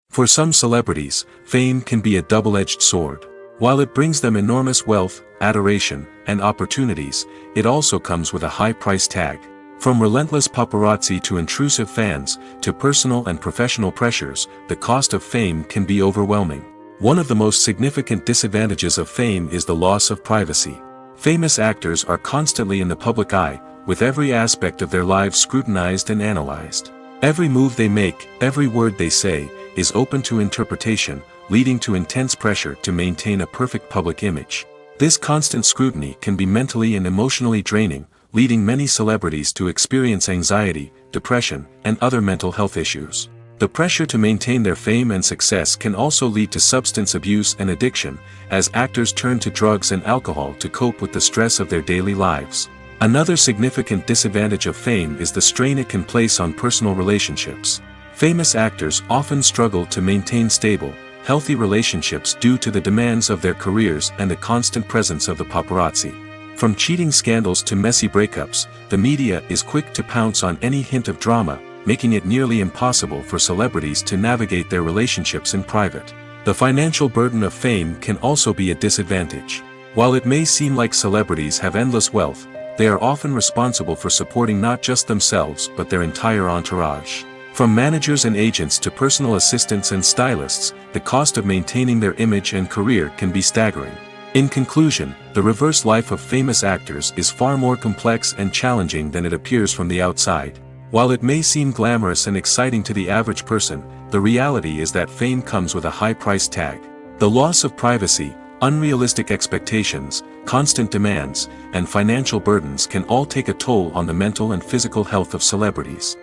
For some celebrities, fame can be a double-edged sword. While it brings them enormous wealth, adoration, and opportunities, it also comes with a high price tag. From relentless paparazzi to intrusive fans, to personal and professional pressures, the cost of fame can be overwhelming. One of the most significant disadvantages of fame is the loss of privacy. Famous actors are constantly in the public eye, with every aspect of their lives scrutinized and analyzed. Every move they make, every word they say, is open to interpretation, leading to intense pressure to maintain a perfect public image. This constant scrutiny can be mentally and emotionally draining, leading many celebrities to experience anxiety, depression, and other mental health issues. The pressure to maintain their fame and success can also lead to substance abuse and addiction, as actors turn to drugs and alcohol to cope with the stress of their daily lives. Another significant disadvantage of fame is the strain it can place on personal relationships. Famous actors often struggle to maintain stable, healthy relationships due to the demands of their careers and the constant presence of the paparazzi. From cheating scandals to messy breakups, the media is quick to pounce on any hint of drama, making it nearly impossible for celebrities to navigate their relationships in private. The financial burden of fame can also be a disadvantage. While it may seem like celebrities have endless wealth, they are often responsible for supporting not just themselves but their entire entourage. From managers and agents to personal assistants and stylists, the cost of maintaining their image and career can be staggering. In conclusion, the reverse life of famous actors is far more complex and challenging than it appears from the outside. While it may seem glamorous and exciting to the average person, the reality is that fame comes with a high price tag. The loss of privacy, unrealistic expectations, constant demands, and financial burdens can all take a toll on the mental and physical health of celebrities.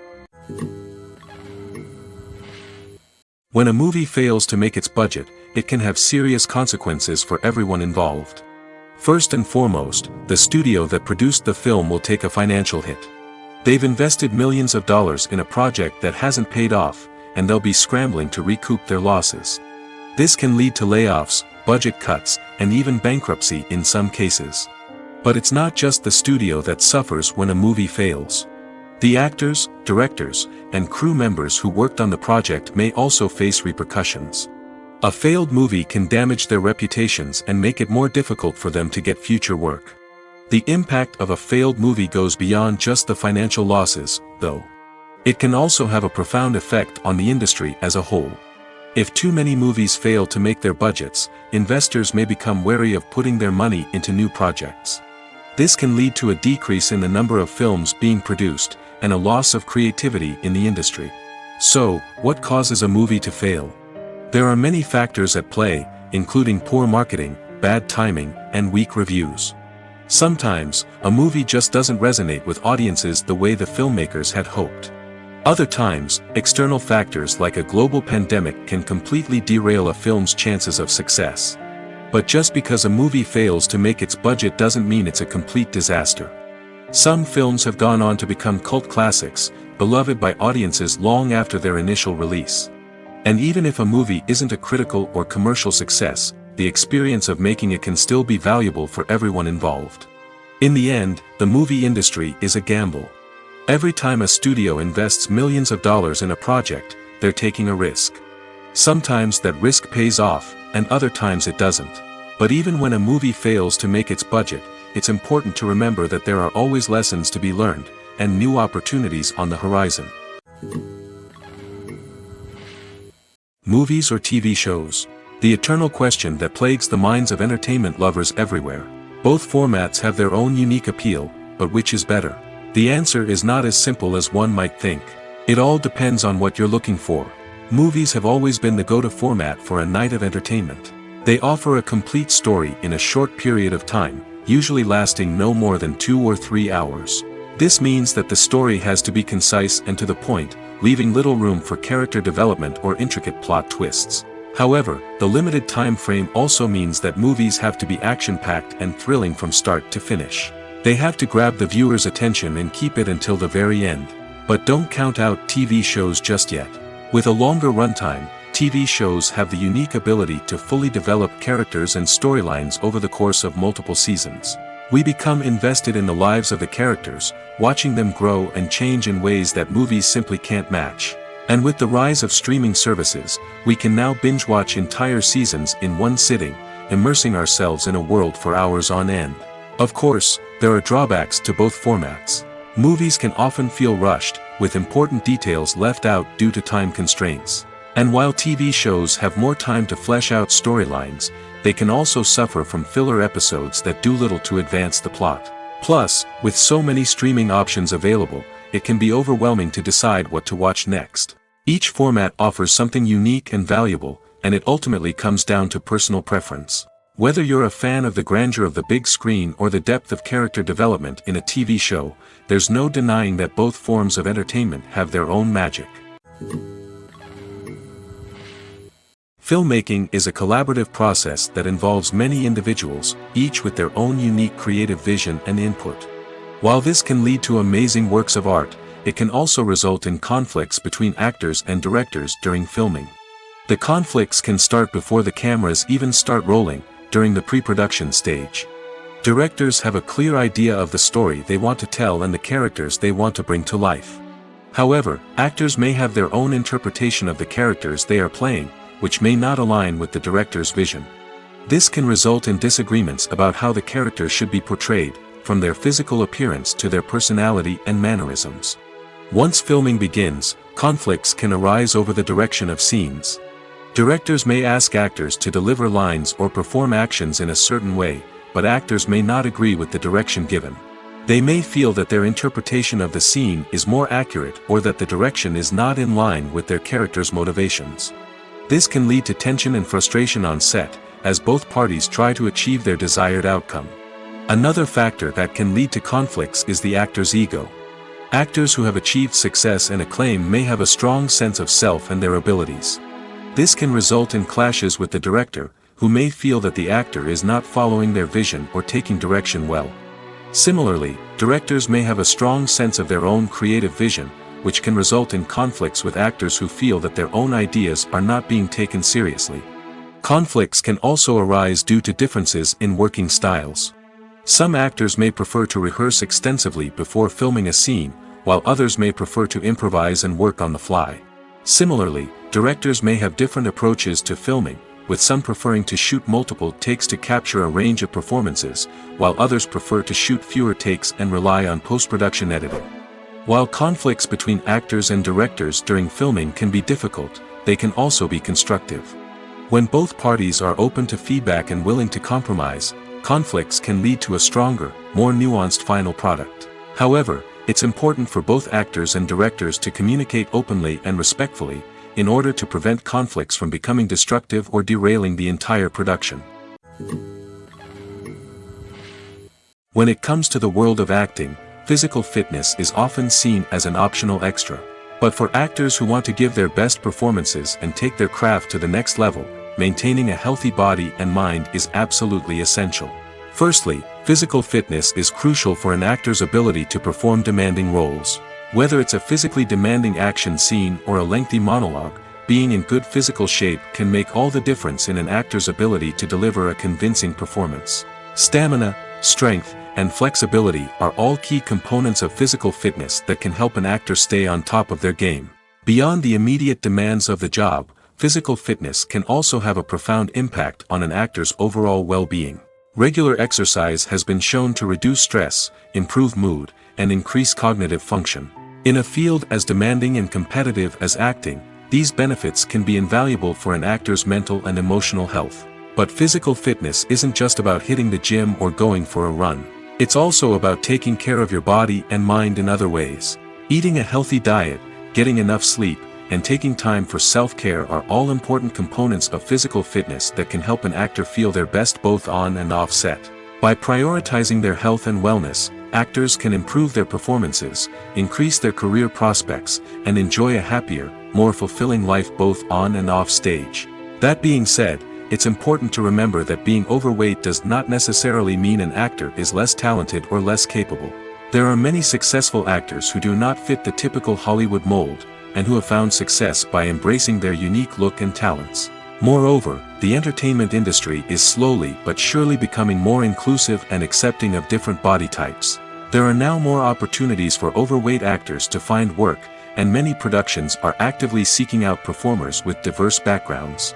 When a movie fails to make its budget, it can have serious consequences for everyone involved. First and foremost, the studio that produced the film will take a financial hit. They've invested millions of dollars in a project that hasn't paid off, and they'll be scrambling to recoup their losses. This can lead to layoffs, budget cuts, and even bankruptcy in some cases. But it's not just the studio that suffers when a movie fails. The actors, directors, and crew members who worked on the project may also face repercussions. A failed movie can damage their reputations and make it more difficult for them to get future work. The impact of a failed movie goes beyond just the financial losses, though. It can also have a profound effect on the industry as a whole. If too many movies fail to make their budgets, investors may become wary of putting their money into new projects. This can lead to a decrease in the number of films being produced, and a loss of creativity in the industry. So, what causes a movie to fail? There are many factors at play, including poor marketing, bad timing, and weak reviews. Sometimes, a movie just doesn't resonate with audiences the way the filmmakers had hoped. Other times, external factors like a global pandemic can completely derail a film's chances of success. But just because a movie fails to make its budget doesn't mean it's a complete disaster. Some films have gone on to become cult classics, beloved by audiences long after their initial release. And even if a movie isn't a critical or commercial success, the experience of making it can still be valuable for everyone involved. In the end, the movie industry is a gamble. Every time a studio invests millions of dollars in a project, they're taking a risk. Sometimes that risk pays off, and other times it doesn't. But even when a movie fails to make its budget, it's important to remember that there are always lessons to be learned, and new opportunities on the horizon. Movies or TV shows? The eternal question that plagues the minds of entertainment lovers everywhere. Both formats have their own unique appeal, but which is better? The answer is not as simple as one might think. It all depends on what you're looking for. Movies have always been the go-to format for a night of entertainment. They offer a complete story in a short period of time, usually lasting no more than 2 or 3 hours. This means that the story has to be concise and to the point, leaving little room for character development or intricate plot twists. However, the limited time frame also means that movies have to be action-packed and thrilling from start to finish. They have to grab the viewer's attention and keep it until the very end. But don't count out TV shows just yet. With a longer runtime, TV shows have the unique ability to fully develop characters and storylines over the course of multiple seasons. We become invested in the lives of the characters, watching them grow and change in ways that movies simply can't match. And with the rise of streaming services, we can now binge-watch entire seasons in one sitting, immersing ourselves in a world for hours on end. Of course, there are drawbacks to both formats. Movies can often feel rushed, with important details left out due to time constraints. And while TV shows have more time to flesh out storylines, they can also suffer from filler episodes that do little to advance the plot. Plus, with so many streaming options available, it can be overwhelming to decide what to watch next. Each format offers something unique and valuable, and it ultimately comes down to personal preference. Whether you're a fan of the grandeur of the big screen or the depth of character development in a TV show, there's no denying that both forms of entertainment have their own magic. Filmmaking is a collaborative process that involves many individuals, each with their own unique creative vision and input. While this can lead to amazing works of art, it can also result in conflicts between actors and directors during filming. The conflicts can start before the cameras even start rolling, during the pre-production stage. Directors have a clear idea of the story they want to tell and the characters they want to bring to life. However, actors may have their own interpretation of the characters they are playing, which may not align with the director's vision. This can result in disagreements about how the characters should be portrayed, from their physical appearance to their personality and mannerisms. Once filming begins, conflicts can arise over the direction of scenes. Directors may ask actors to deliver lines or perform actions in a certain way, but actors may not agree with the direction given. They may feel that their interpretation of the scene is more accurate or that the direction is not in line with their character's motivations. This can lead to tension and frustration on set, as both parties try to achieve their desired outcome. Another factor that can lead to conflicts is the actor's ego. Actors who have achieved success and acclaim may have a strong sense of self and their abilities. This can result in clashes with the director, who may feel that the actor is not following their vision or taking direction well. Similarly, directors may have a strong sense of their own creative vision, which can result in conflicts with actors who feel that their own ideas are not being taken seriously. Conflicts can also arise due to differences in working styles. Some actors may prefer to rehearse extensively before filming a scene, while others may prefer to improvise and work on the fly. Similarly, directors may have different approaches to filming, with some preferring to shoot multiple takes to capture a range of performances, while others prefer to shoot fewer takes and rely on post-production editing. While conflicts between actors and directors during filming can be difficult, they can also be constructive. When both parties are open to feedback and willing to compromise, conflicts can lead to a stronger, more nuanced final product. However, it's important for both actors and directors to communicate openly and respectfully, in order to prevent conflicts from becoming destructive or derailing the entire production. When it comes to the world of acting, physical fitness is often seen as an optional extra. But for actors who want to give their best performances and take their craft to the next level, maintaining a healthy body and mind is absolutely essential. Firstly, physical fitness is crucial for an actor's ability to perform demanding roles. Whether it's a physically demanding action scene or a lengthy monologue, being in good physical shape can make all the difference in an actor's ability to deliver a convincing performance. Stamina, strength, and flexibility are all key components of physical fitness that can help an actor stay on top of their game. Beyond the immediate demands of the job, physical fitness can also have a profound impact on an actor's overall well-being. Regular exercise has been shown to reduce stress, improve mood, and increase cognitive function. In a field as demanding and competitive as acting, these benefits can be invaluable for an actor's mental and emotional health. But physical fitness isn't just about hitting the gym or going for a run. It's also about taking care of your body and mind in other ways. Eating a healthy diet, getting enough sleep, and taking time for self-care are all important components of physical fitness that can help an actor feel their best both on and off set. By prioritizing their health and wellness, actors can improve their performances, increase their career prospects, and enjoy a happier, more fulfilling life both on and off stage. That being said, it's important to remember that being overweight does not necessarily mean an actor is less talented or less capable. There are many successful actors who do not fit the typical Hollywood mold, and who have found success by embracing their unique look and talents. Moreover, the entertainment industry is slowly but surely becoming more inclusive and accepting of different body types. There are now more opportunities for overweight actors to find work, and many productions are actively seeking out performers with diverse backgrounds.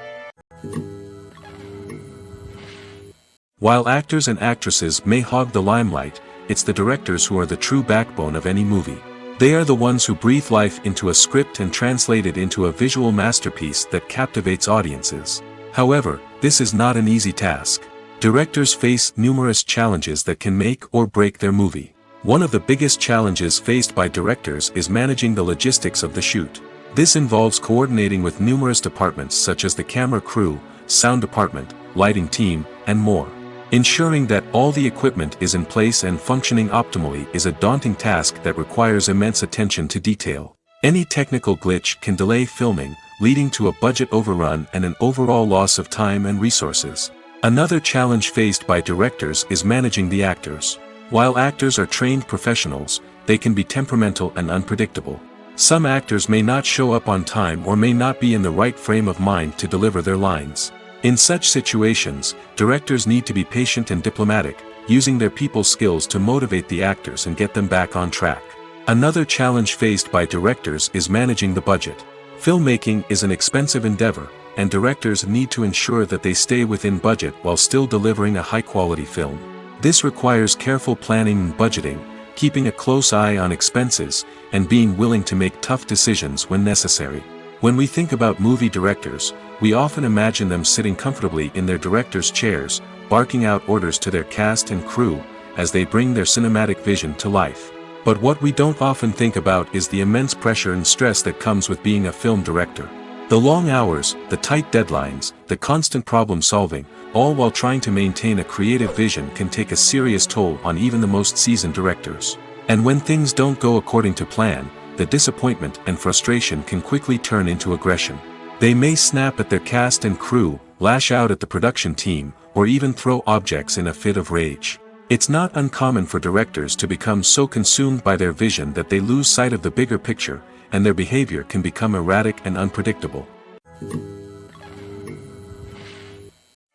While actors and actresses may hog the limelight, it's the directors who are the true backbone of any movie. They are the ones who breathe life into a script and translate it into a visual masterpiece that captivates audiences. However, this is not an easy task. Directors face numerous challenges that can make or break their movie. One of the biggest challenges faced by directors is managing the logistics of the shoot. This involves coordinating with numerous departments such as the camera crew, sound department, lighting team, and more. Ensuring that all the equipment is in place and functioning optimally is a daunting task that requires immense attention to detail. Any technical glitch can delay filming, leading to a budget overrun and an overall loss of time and resources. Another challenge faced by directors is managing the actors. While actors are trained professionals, they can be temperamental and unpredictable. Some actors may not show up on time or may not be in the right frame of mind to deliver their lines. In such situations, directors need to be patient and diplomatic, using their people skills to motivate the actors and get them back on track. Another challenge faced by directors is managing the budget. Filmmaking is an expensive endeavor, and directors need to ensure that they stay within budget while still delivering a high-quality film. This requires careful planning and budgeting, keeping a close eye on expenses, and being willing to make tough decisions when necessary. When we think about movie directors, we often imagine them sitting comfortably in their director's chairs, barking out orders to their cast and crew, as they bring their cinematic vision to life. But what we don't often think about is the immense pressure and stress that comes with being a film director. The long hours, the tight deadlines, the constant problem solving, all while trying to maintain a creative vision can take a serious toll on even the most seasoned directors. And when things don't go according to plan, the disappointment and frustration can quickly turn into aggression. They may snap at their cast and crew, lash out at the production team, or even throw objects in a fit of rage. It's not uncommon for directors to become so consumed by their vision that they lose sight of the bigger picture, and their behavior can become erratic and unpredictable.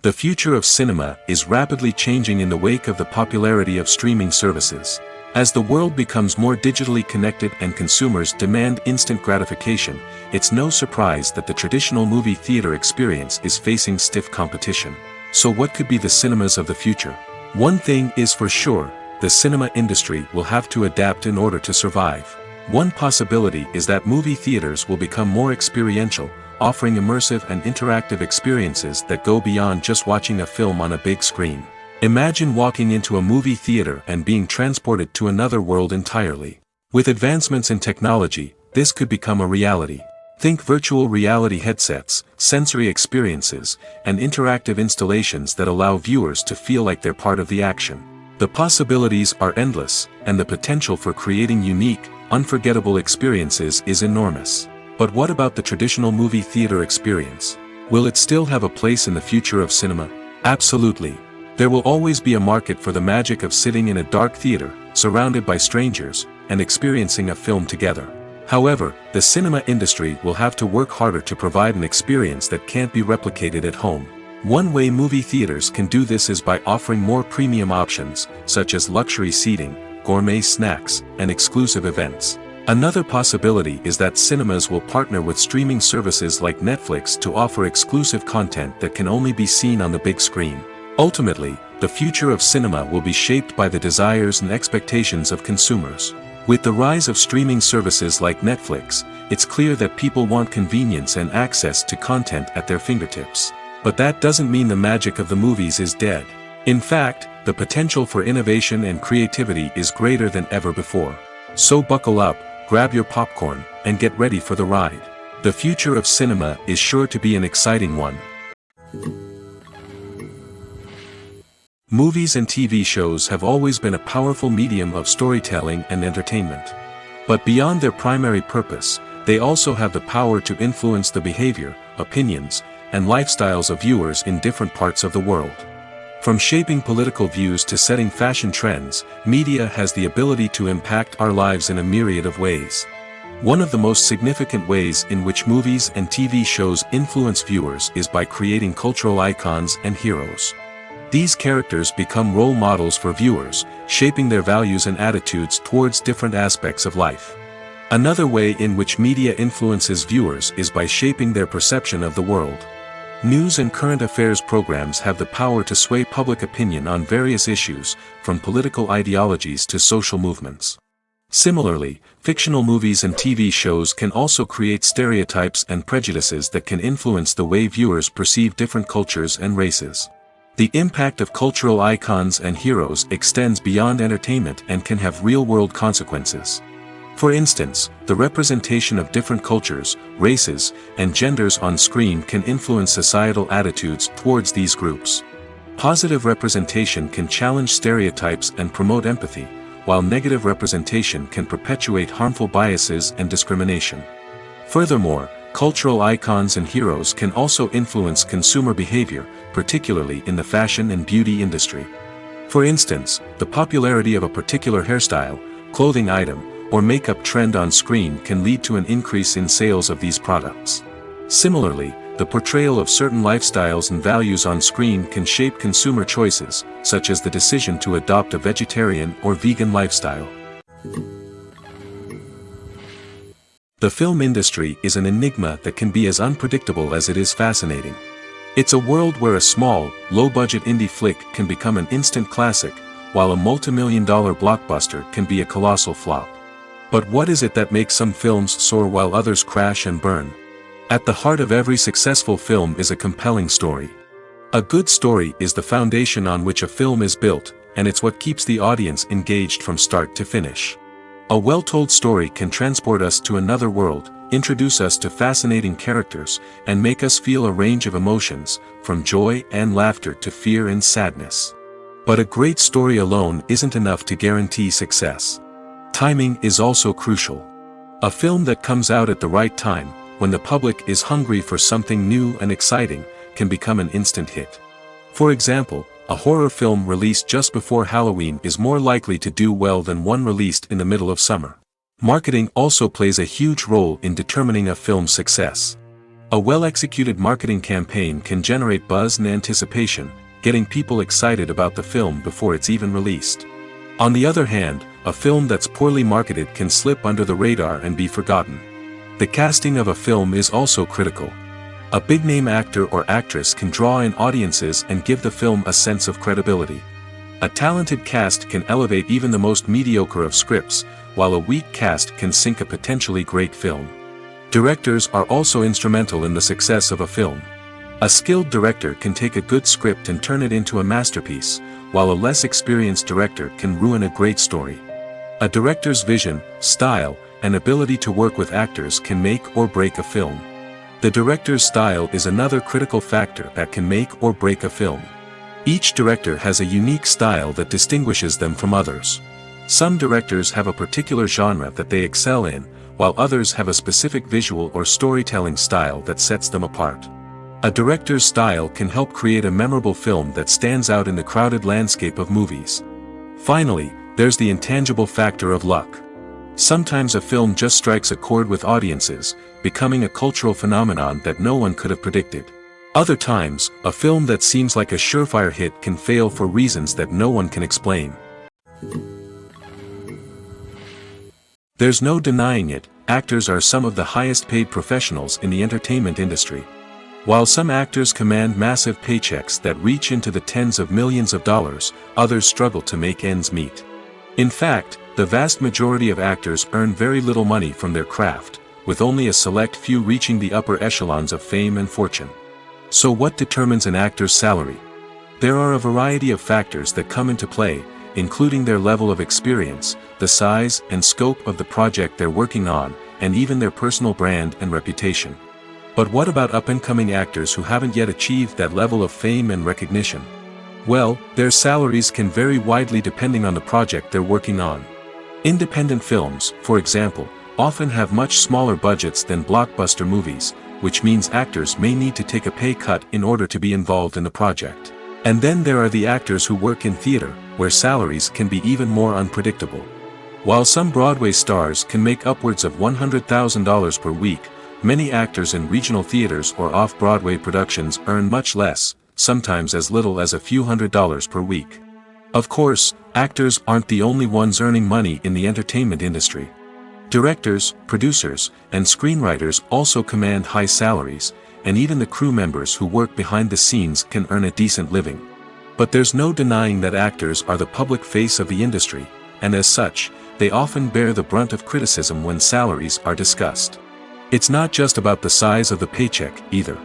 The future of cinema is rapidly changing in the wake of the popularity of streaming services. As the world becomes more digitally connected and consumers demand instant gratification, it's no surprise that the traditional movie theater experience is facing stiff competition. So what could be the cinemas of the future? One thing is for sure, the cinema industry will have to adapt in order to survive. One possibility is that movie theaters will become more experiential, offering immersive and interactive experiences that go beyond just watching a film on a big screen. Imagine walking into a movie theater and being transported to another world entirely. With advancements in technology, this could become a reality. Think virtual reality headsets, sensory experiences, and interactive installations that allow viewers to feel like they're part of the action. The possibilities are endless, and the potential for creating unique, unforgettable experiences is enormous. But what about the traditional movie theater experience? Will it still have a place in the future of cinema? Absolutely. There will always be a market for the magic of sitting in a dark theater, surrounded by strangers, and experiencing a film together. However, the cinema industry will have to work harder to provide an experience that can't be replicated at home. One way movie theaters can do this is by offering more premium options, such as luxury seating, gourmet snacks, and exclusive events. Another possibility is that cinemas will partner with streaming services like Netflix to offer exclusive content that can only be seen on the big screen. Ultimately, the future of cinema will be shaped by the desires and expectations of consumers. With the rise of streaming services like Netflix, it's clear that people want convenience and access to content at their fingertips. But that doesn't mean the magic of the movies is dead. In fact, the potential for innovation and creativity is greater than ever before. So buckle up, grab your popcorn, and get ready for the ride. The future of cinema is sure to be an exciting one. Movies and TV shows have always been a powerful medium of storytelling and entertainment. But beyond their primary purpose, they also have the power to influence the behavior, opinions, and lifestyles of viewers in different parts of the world. From shaping political views to setting fashion trends, media has the ability to impact our lives in a myriad of ways. One of the most significant ways in which movies and TV shows influence viewers is by creating cultural icons and heroes. These characters become role models for viewers, shaping their values and attitudes towards different aspects of life. Another way in which media influences viewers is by shaping their perception of the world. News and current affairs programs have the power to sway public opinion on various issues, from political ideologies to social movements. Similarly, fictional movies and TV shows can also create stereotypes and prejudices that can influence the way viewers perceive different cultures and races. The impact of cultural icons and heroes extends beyond entertainment and can have real-world consequences. For instance, the representation of different cultures, races, and genders on screen can influence societal attitudes towards these groups. Positive representation can challenge stereotypes and promote empathy, while negative representation can perpetuate harmful biases and discrimination. Furthermore, cultural icons and heroes can also influence consumer behavior, particularly in the fashion and beauty industry. For instance, the popularity of a particular hairstyle, clothing item, or makeup trend on screen can lead to an increase in sales of these products. Similarly, the portrayal of certain lifestyles and values on screen can shape consumer choices, such as the decision to adopt a vegetarian or vegan lifestyle. The film industry is an enigma that can be as unpredictable as it is fascinating. It's a world where a small, low-budget indie flick can become an instant classic, while a multi-million-dollar blockbuster can be a colossal flop. But what is it that makes some films soar while others crash and burn? At the heart of every successful film is a compelling story. A good story is the foundation on which a film is built, and it's what keeps the audience engaged from start to finish. A well-told story can transport us to another world, introduce us to fascinating characters, and make us feel a range of emotions, from joy and laughter to fear and sadness. But a great story alone isn't enough to guarantee success. Timing is also crucial. A film that comes out at the right time, when the public is hungry for something new and exciting, can become an instant hit. For example, a horror film released just before Halloween is more likely to do well than one released in the middle of summer. Marketing also plays a huge role in determining a film's success. A well-executed marketing campaign can generate buzz and anticipation, getting people excited about the film before it's even released. On the other hand, a film that's poorly marketed can slip under the radar and be forgotten. The casting of a film is also critical. A big-name actor or actress can draw in audiences and give the film a sense of credibility. A talented cast can elevate even the most mediocre of scripts, while a weak cast can sink a potentially great film. Directors are also instrumental in the success of a film. A skilled director can take a good script and turn it into a masterpiece, while a less experienced director can ruin a great story. A director's vision, style, and ability to work with actors can make or break a film. The director's style is another critical factor that can make or break a film. Each director has a unique style that distinguishes them from others. Some directors have a particular genre that they excel in, while others have a specific visual or storytelling style that sets them apart. A director's style can help create a memorable film that stands out in the crowded landscape of movies. Finally, there's the intangible factor of luck. Sometimes a film just strikes a chord with audiences, becoming a cultural phenomenon that no one could have predicted. Other times, a film that seems like a surefire hit can fail for reasons that no one can explain. There's no denying it, actors are some of the highest paid professionals in the entertainment industry. While some actors command massive paychecks that reach into the tens of millions of dollars, others struggle to make ends meet. In fact, the vast majority of actors earn very little money from their craft, with only a select few reaching the upper echelons of fame and fortune. So what determines an actor's salary? There are a variety of factors that come into play, including their level of experience, the size and scope of the project they're working on, and even their personal brand and reputation. But what about up-and-coming actors who haven't yet achieved that level of fame and recognition? Well, their salaries can vary widely depending on the project they're working on. Independent films, for example, often have much smaller budgets than blockbuster movies, which means actors may need to take a pay cut in order to be involved in the project. And then there are the actors who work in theater, where salaries can be even more unpredictable. While some Broadway stars can make upwards of $100,000 per week, many actors in regional theaters or off-Broadway productions earn much less, sometimes as little as a few $100s per week. Of course, actors aren't the only ones earning money in the entertainment industry. Directors, producers, and screenwriters also command high salaries, and even the crew members who work behind the scenes can earn a decent living. But there's no denying that actors are the public face of the industry, and as such, they often bear the brunt of criticism when salaries are discussed. It's not just about the size of the paycheck, either.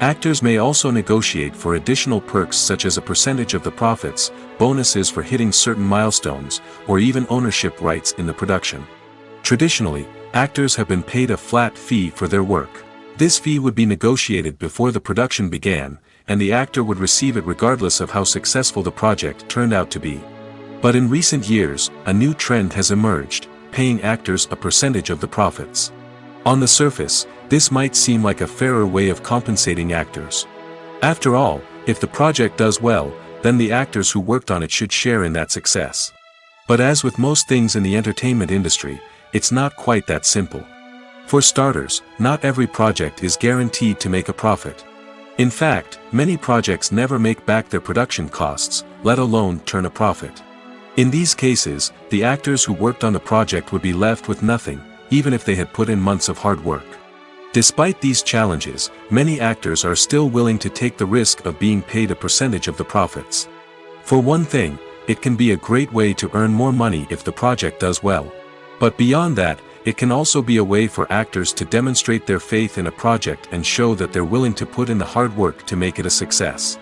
Actors may also negotiate for additional perks such as a percentage of the profits, bonuses for hitting certain milestones, or even ownership rights in the production. Traditionally, actors have been paid a flat fee for their work. This fee would be negotiated before the production began, and the actor would receive it regardless of how successful the project turned out to be. But in recent years, a new trend has emerged, paying actors a percentage of the profits. On the surface, this might seem like a fairer way of compensating actors. After all, if the project does well, then the actors who worked on it should share in that success. But as with most things in the entertainment industry, it's not quite that simple. For starters, not every project is guaranteed to make a profit. In fact, many projects never make back their production costs, let alone turn a profit. In these cases, the actors who worked on the project would be left with nothing, even if they had put in months of hard work. Despite these challenges, many actors are still willing to take the risk of being paid a percentage of the profits. For one thing, it can be a great way to earn more money if the project does well. But beyond that, it can also be a way for actors to demonstrate their faith in a project and show that they're willing to put in the hard work to make it a success.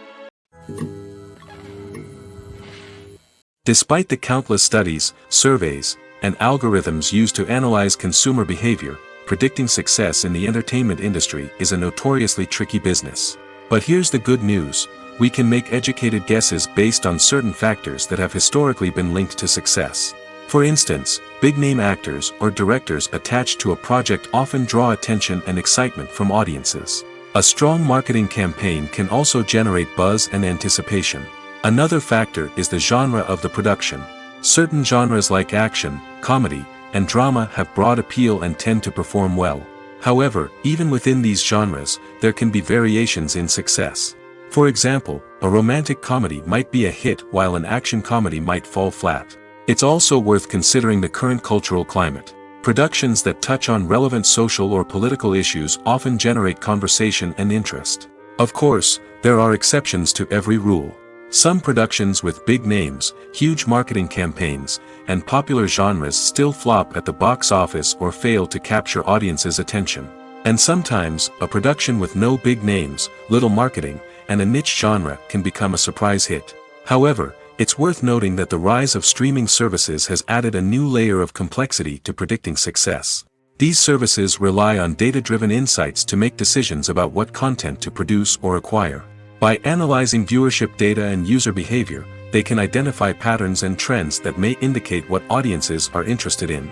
Despite the countless studies, surveys, and algorithms used to analyze consumer behavior, predicting success in the entertainment industry is a notoriously tricky business. But here's the good news: we can make educated guesses based on certain factors that have historically been linked to success. For instance, big-name actors or directors attached to a project often draw attention and excitement from audiences. A strong marketing campaign can also generate buzz and anticipation. Another factor is the genre of the production. Certain genres like action, comedy, and drama have broad appeal and tend to perform well. However, even within these genres, there can be variations in success. For example, a romantic comedy might be a hit while an action comedy might fall flat. It's also worth considering the current cultural climate. Productions that touch on relevant social or political issues often generate conversation and interest. Of course, there are exceptions to every rule. Some productions with big names, huge marketing campaigns, and popular genres still flop at the box office or fail to capture audiences' attention. And sometimes, a production with no big names, little marketing, and a niche genre can become a surprise hit. However, it's worth noting that the rise of streaming services has added a new layer of complexity to predicting success. These services rely on data-driven insights to make decisions about what content to produce or acquire. By analyzing viewership data and user behavior, they can identify patterns and trends that may indicate what audiences are interested in.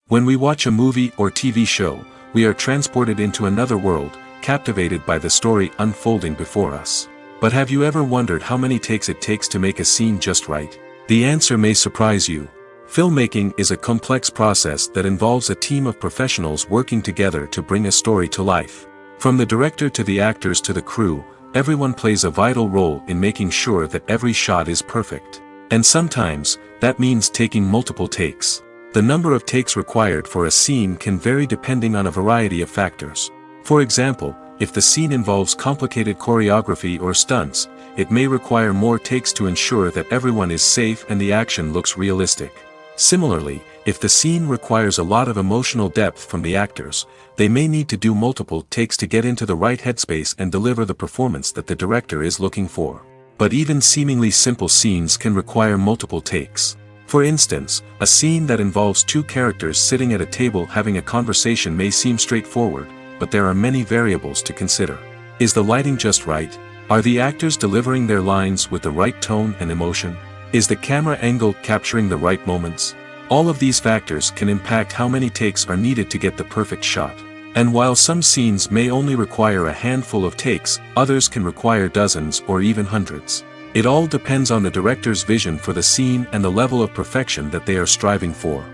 When we watch a movie or TV show, we are transported into another world, captivated by the story unfolding before us. But have you ever wondered how many takes it takes to make a scene just right? The answer may surprise you. Filmmaking is a complex process that involves a team of professionals working together to bring a story to life. From the director to the actors to the crew, everyone plays a vital role in making sure that every shot is perfect. And sometimes, that means taking multiple takes. The number of takes required for a scene can vary depending on a variety of factors. For example, if the scene involves complicated choreography or stunts, it may require more takes to ensure that everyone is safe and the action looks realistic. Similarly, if the scene requires a lot of emotional depth from the actors, they may need to do multiple takes to get into the right headspace and deliver the performance that the director is looking for. But even seemingly simple scenes can require multiple takes. For instance, a scene that involves two characters sitting at a table having a conversation may seem straightforward, but there are many variables to consider. Is the lighting just right? Are the actors delivering their lines with the right tone and emotion? Is the camera angle capturing the right moments? All of these factors can impact how many takes are needed to get the perfect shot. And while some scenes may only require a handful of takes, others can require dozens or even hundreds. It all depends on the director's vision for the scene and the level of perfection that they are striving for.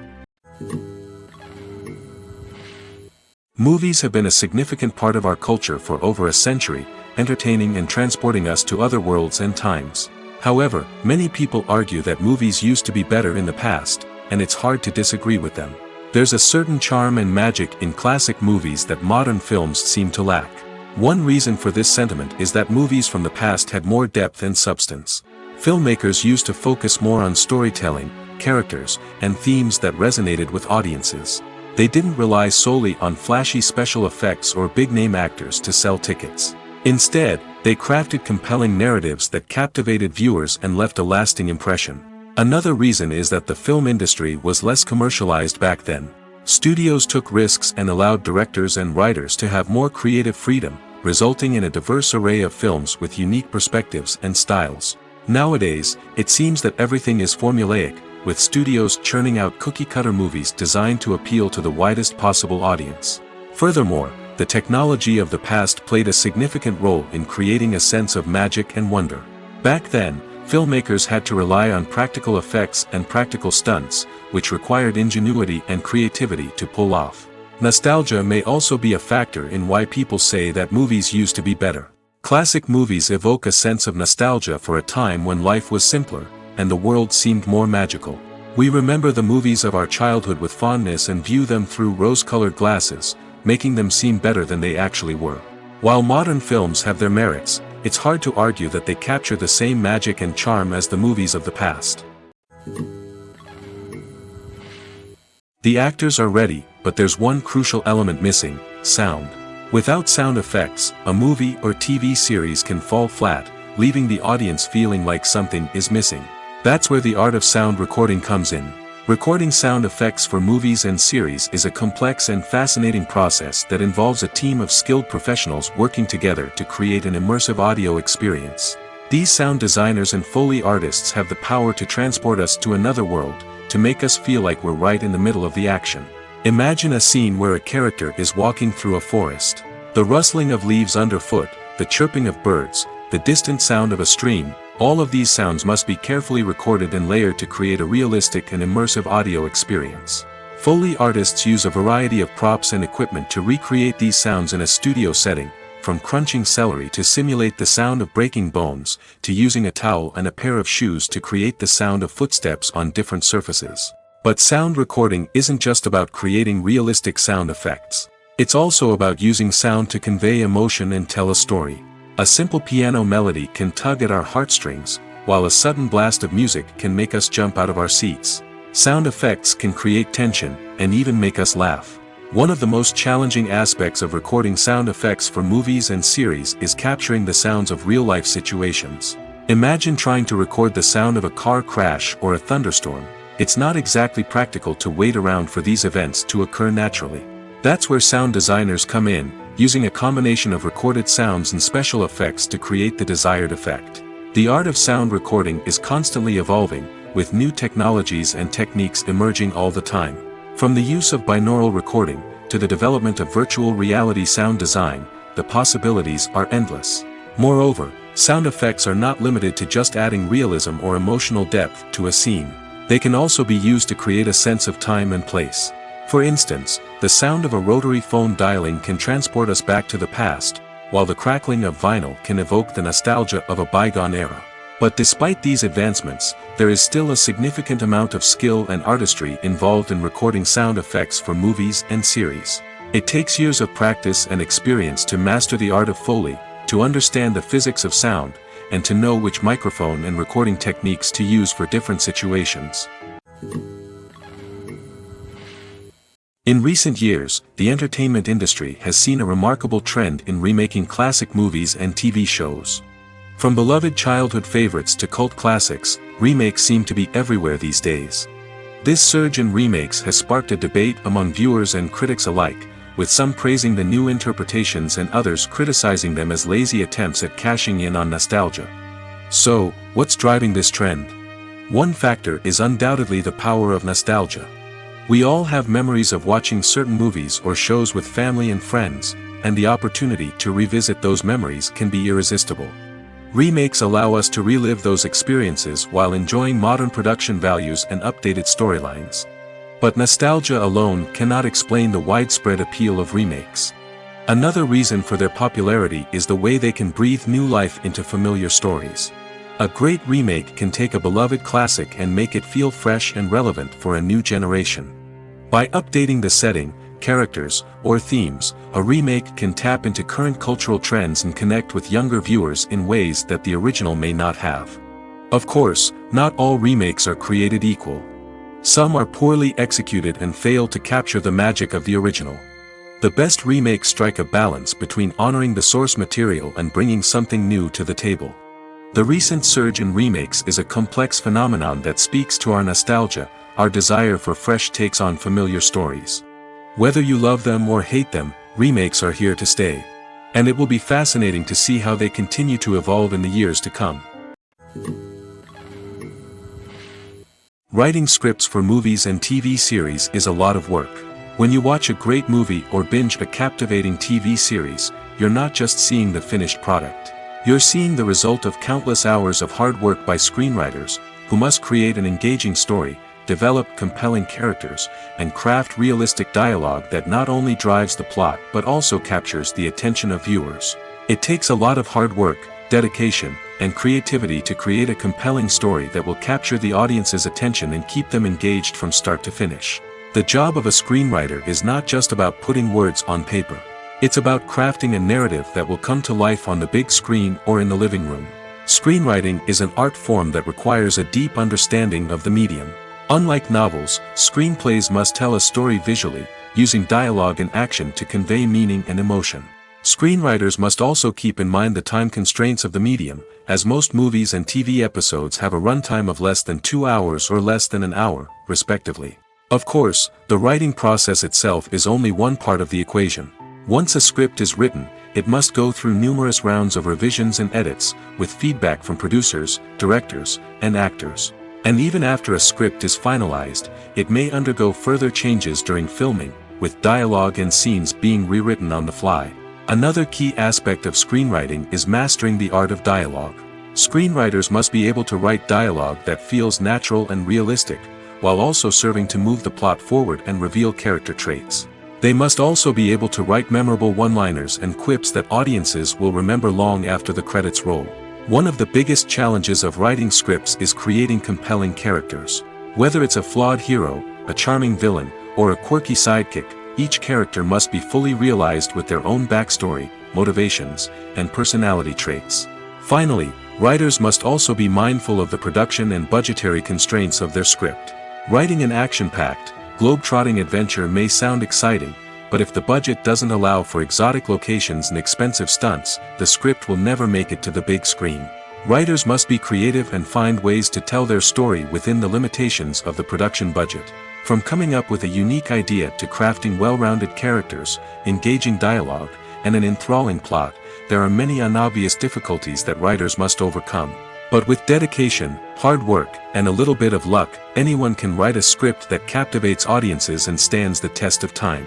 Movies have been a significant part of our culture for over a century, entertaining and transporting us to other worlds and times. However, many people argue that movies used to be better in the past, and it's hard to disagree with them. There's a certain charm and magic in classic movies that modern films seem to lack. One reason for this sentiment is that movies from the past had more depth and substance. Filmmakers used to focus more on storytelling, characters, and themes that resonated with audiences. They didn't rely solely on flashy special effects or big-name actors to sell tickets. Instead, they crafted compelling narratives that captivated viewers and left a lasting impression. Another reason is that the film industry was less commercialized back then. Studios took risks and allowed directors and writers to have more creative freedom, resulting in a diverse array of films with unique perspectives and styles. Nowadays, it seems that everything is formulaic, with studios churning out cookie-cutter movies designed to appeal to the widest possible audience. Furthermore, the technology of the past played a significant role in creating a sense of magic and wonder. Back then, filmmakers had to rely on practical effects and practical stunts, which required ingenuity and creativity to pull off. Nostalgia may also be a factor in why people say that movies used to be better. Classic movies evoke a sense of nostalgia for a time when life was simpler, and the world seemed more magical. We remember the movies of our childhood with fondness and view them through rose-colored glasses, making them seem better than they actually were. While modern films have their merits, it's hard to argue that they capture the same magic and charm as the movies of the past. The actors are ready, but there's one crucial element missing: sound. Without sound effects, a movie or TV series can fall flat, leaving the audience feeling like something is missing. That's where the art of sound recording comes in. Recording sound effects for movies and series is a complex and fascinating process that involves a team of skilled professionals working together to create an immersive audio experience. These sound designers and Foley artists have the power to transport us to another world, to make us feel like we're right in the middle of the action. Imagine a scene where a character is walking through a forest. The rustling of leaves underfoot, the chirping of birds, the distant sound of a stream, all of these sounds must be carefully recorded and layered to create a realistic and immersive audio experience. Foley artists use a variety of props and equipment to recreate these sounds in a studio setting, from crunching celery to simulate the sound of breaking bones, to using a towel and a pair of shoes to create the sound of footsteps on different surfaces. But sound recording isn't just about creating realistic sound effects. It's also about using sound to convey emotion and tell a story. A simple piano melody can tug at our heartstrings, while a sudden blast of music can make us jump out of our seats. Sound effects can create tension, and even make us laugh. One of the most challenging aspects of recording sound effects for movies and series is capturing the sounds of real-life situations. Imagine trying to record the sound of a car crash or a thunderstorm. It's not exactly practical to wait around for these events to occur naturally. That's where sound designers come in, using a combination of recorded sounds and special effects to create the desired effect. The art of sound recording is constantly evolving, with new technologies and techniques emerging all the time. From the use of binaural recording, to the development of virtual reality sound design, the possibilities are endless. Moreover, sound effects are not limited to just adding realism or emotional depth to a scene. They can also be used to create a sense of time and place. For instance, the sound of a rotary phone dialing can transport us back to the past, while the crackling of vinyl can evoke the nostalgia of a bygone era. But despite these advancements, there is still a significant amount of skill and artistry involved in recording sound effects for movies and series. It takes years of practice and experience to master the art of Foley, to understand the physics of sound, and to know which microphone and recording techniques to use for different situations. In recent years, the entertainment industry has seen a remarkable trend in remaking classic movies and TV shows. From beloved childhood favorites to cult classics, remakes seem to be everywhere these days. This surge in remakes has sparked a debate among viewers and critics alike, with some praising the new interpretations and others criticizing them as lazy attempts at cashing in on nostalgia. So, what's driving this trend? One factor is undoubtedly the power of nostalgia. We all have memories of watching certain movies or shows with family and friends, and the opportunity to revisit those memories can be irresistible. Remakes allow us to relive those experiences while enjoying modern production values and updated storylines. But nostalgia alone cannot explain the widespread appeal of remakes. Another reason for their popularity is the way they can breathe new life into familiar stories. A great remake can take a beloved classic and make it feel fresh and relevant for a new generation. By updating the setting, characters, or themes, a remake can tap into current cultural trends and connect with younger viewers in ways that the original may not have. Of course, not all remakes are created equal. Some are poorly executed and fail to capture the magic of the original. The best remakes strike a balance between honoring the source material and bringing something new to the table. The recent surge in remakes is a complex phenomenon that speaks to our nostalgia, our desire for fresh takes on familiar stories. Whether you love them or hate them, remakes are here to stay. And it will be fascinating to see how they continue to evolve in the years to come. Writing scripts for movies and TV series is a lot of work. When you watch a great movie or binge a captivating TV series, you're not just seeing the finished product. You're seeing the result of countless hours of hard work by screenwriters, who must create an engaging story, develop compelling characters, and craft realistic dialogue that not only drives the plot but also captures the attention of viewers. It takes a lot of hard work, dedication, and creativity to create a compelling story that will capture the audience's attention and keep them engaged from start to finish. The job of a screenwriter is not just about putting words on paper. It's about crafting a narrative that will come to life on the big screen or in the living room. Screenwriting is an art form that requires a deep understanding of the medium. Unlike novels, screenplays must tell a story visually, using dialogue and action to convey meaning and emotion. Screenwriters must also keep in mind the time constraints of the medium, as most movies and TV episodes have a runtime of less than 2 hours or less than an hour, respectively. Of course, the writing process itself is only one part of the equation. Once a script is written, it must go through numerous rounds of revisions and edits, with feedback from producers, directors, and actors. And even after a script is finalized, it may undergo further changes during filming, with dialogue and scenes being rewritten on the fly. Another key aspect of screenwriting is mastering the art of dialogue. Screenwriters must be able to write dialogue that feels natural and realistic, while also serving to move the plot forward and reveal character traits. They must also be able to write memorable one-liners and quips that audiences will remember long after the credits roll. One of the biggest challenges of writing scripts is creating compelling characters. Whether it's a flawed hero, a charming villain, or a quirky sidekick, each character must be fully realized with their own backstory, motivations, and personality traits. Finally, writers must also be mindful of the production and budgetary constraints of their script. Writing an action-packed, globe-trotting adventure may sound exciting, but if the budget doesn't allow for exotic locations and expensive stunts, the script will never make it to the big screen. Writers must be creative and find ways to tell their story within the limitations of the production budget. From coming up with a unique idea to crafting well-rounded characters, engaging dialogue, and an enthralling plot, there are many unobvious difficulties that writers must overcome. But with dedication, hard work, and a little bit of luck, anyone can write a script that captivates audiences and stands the test of time.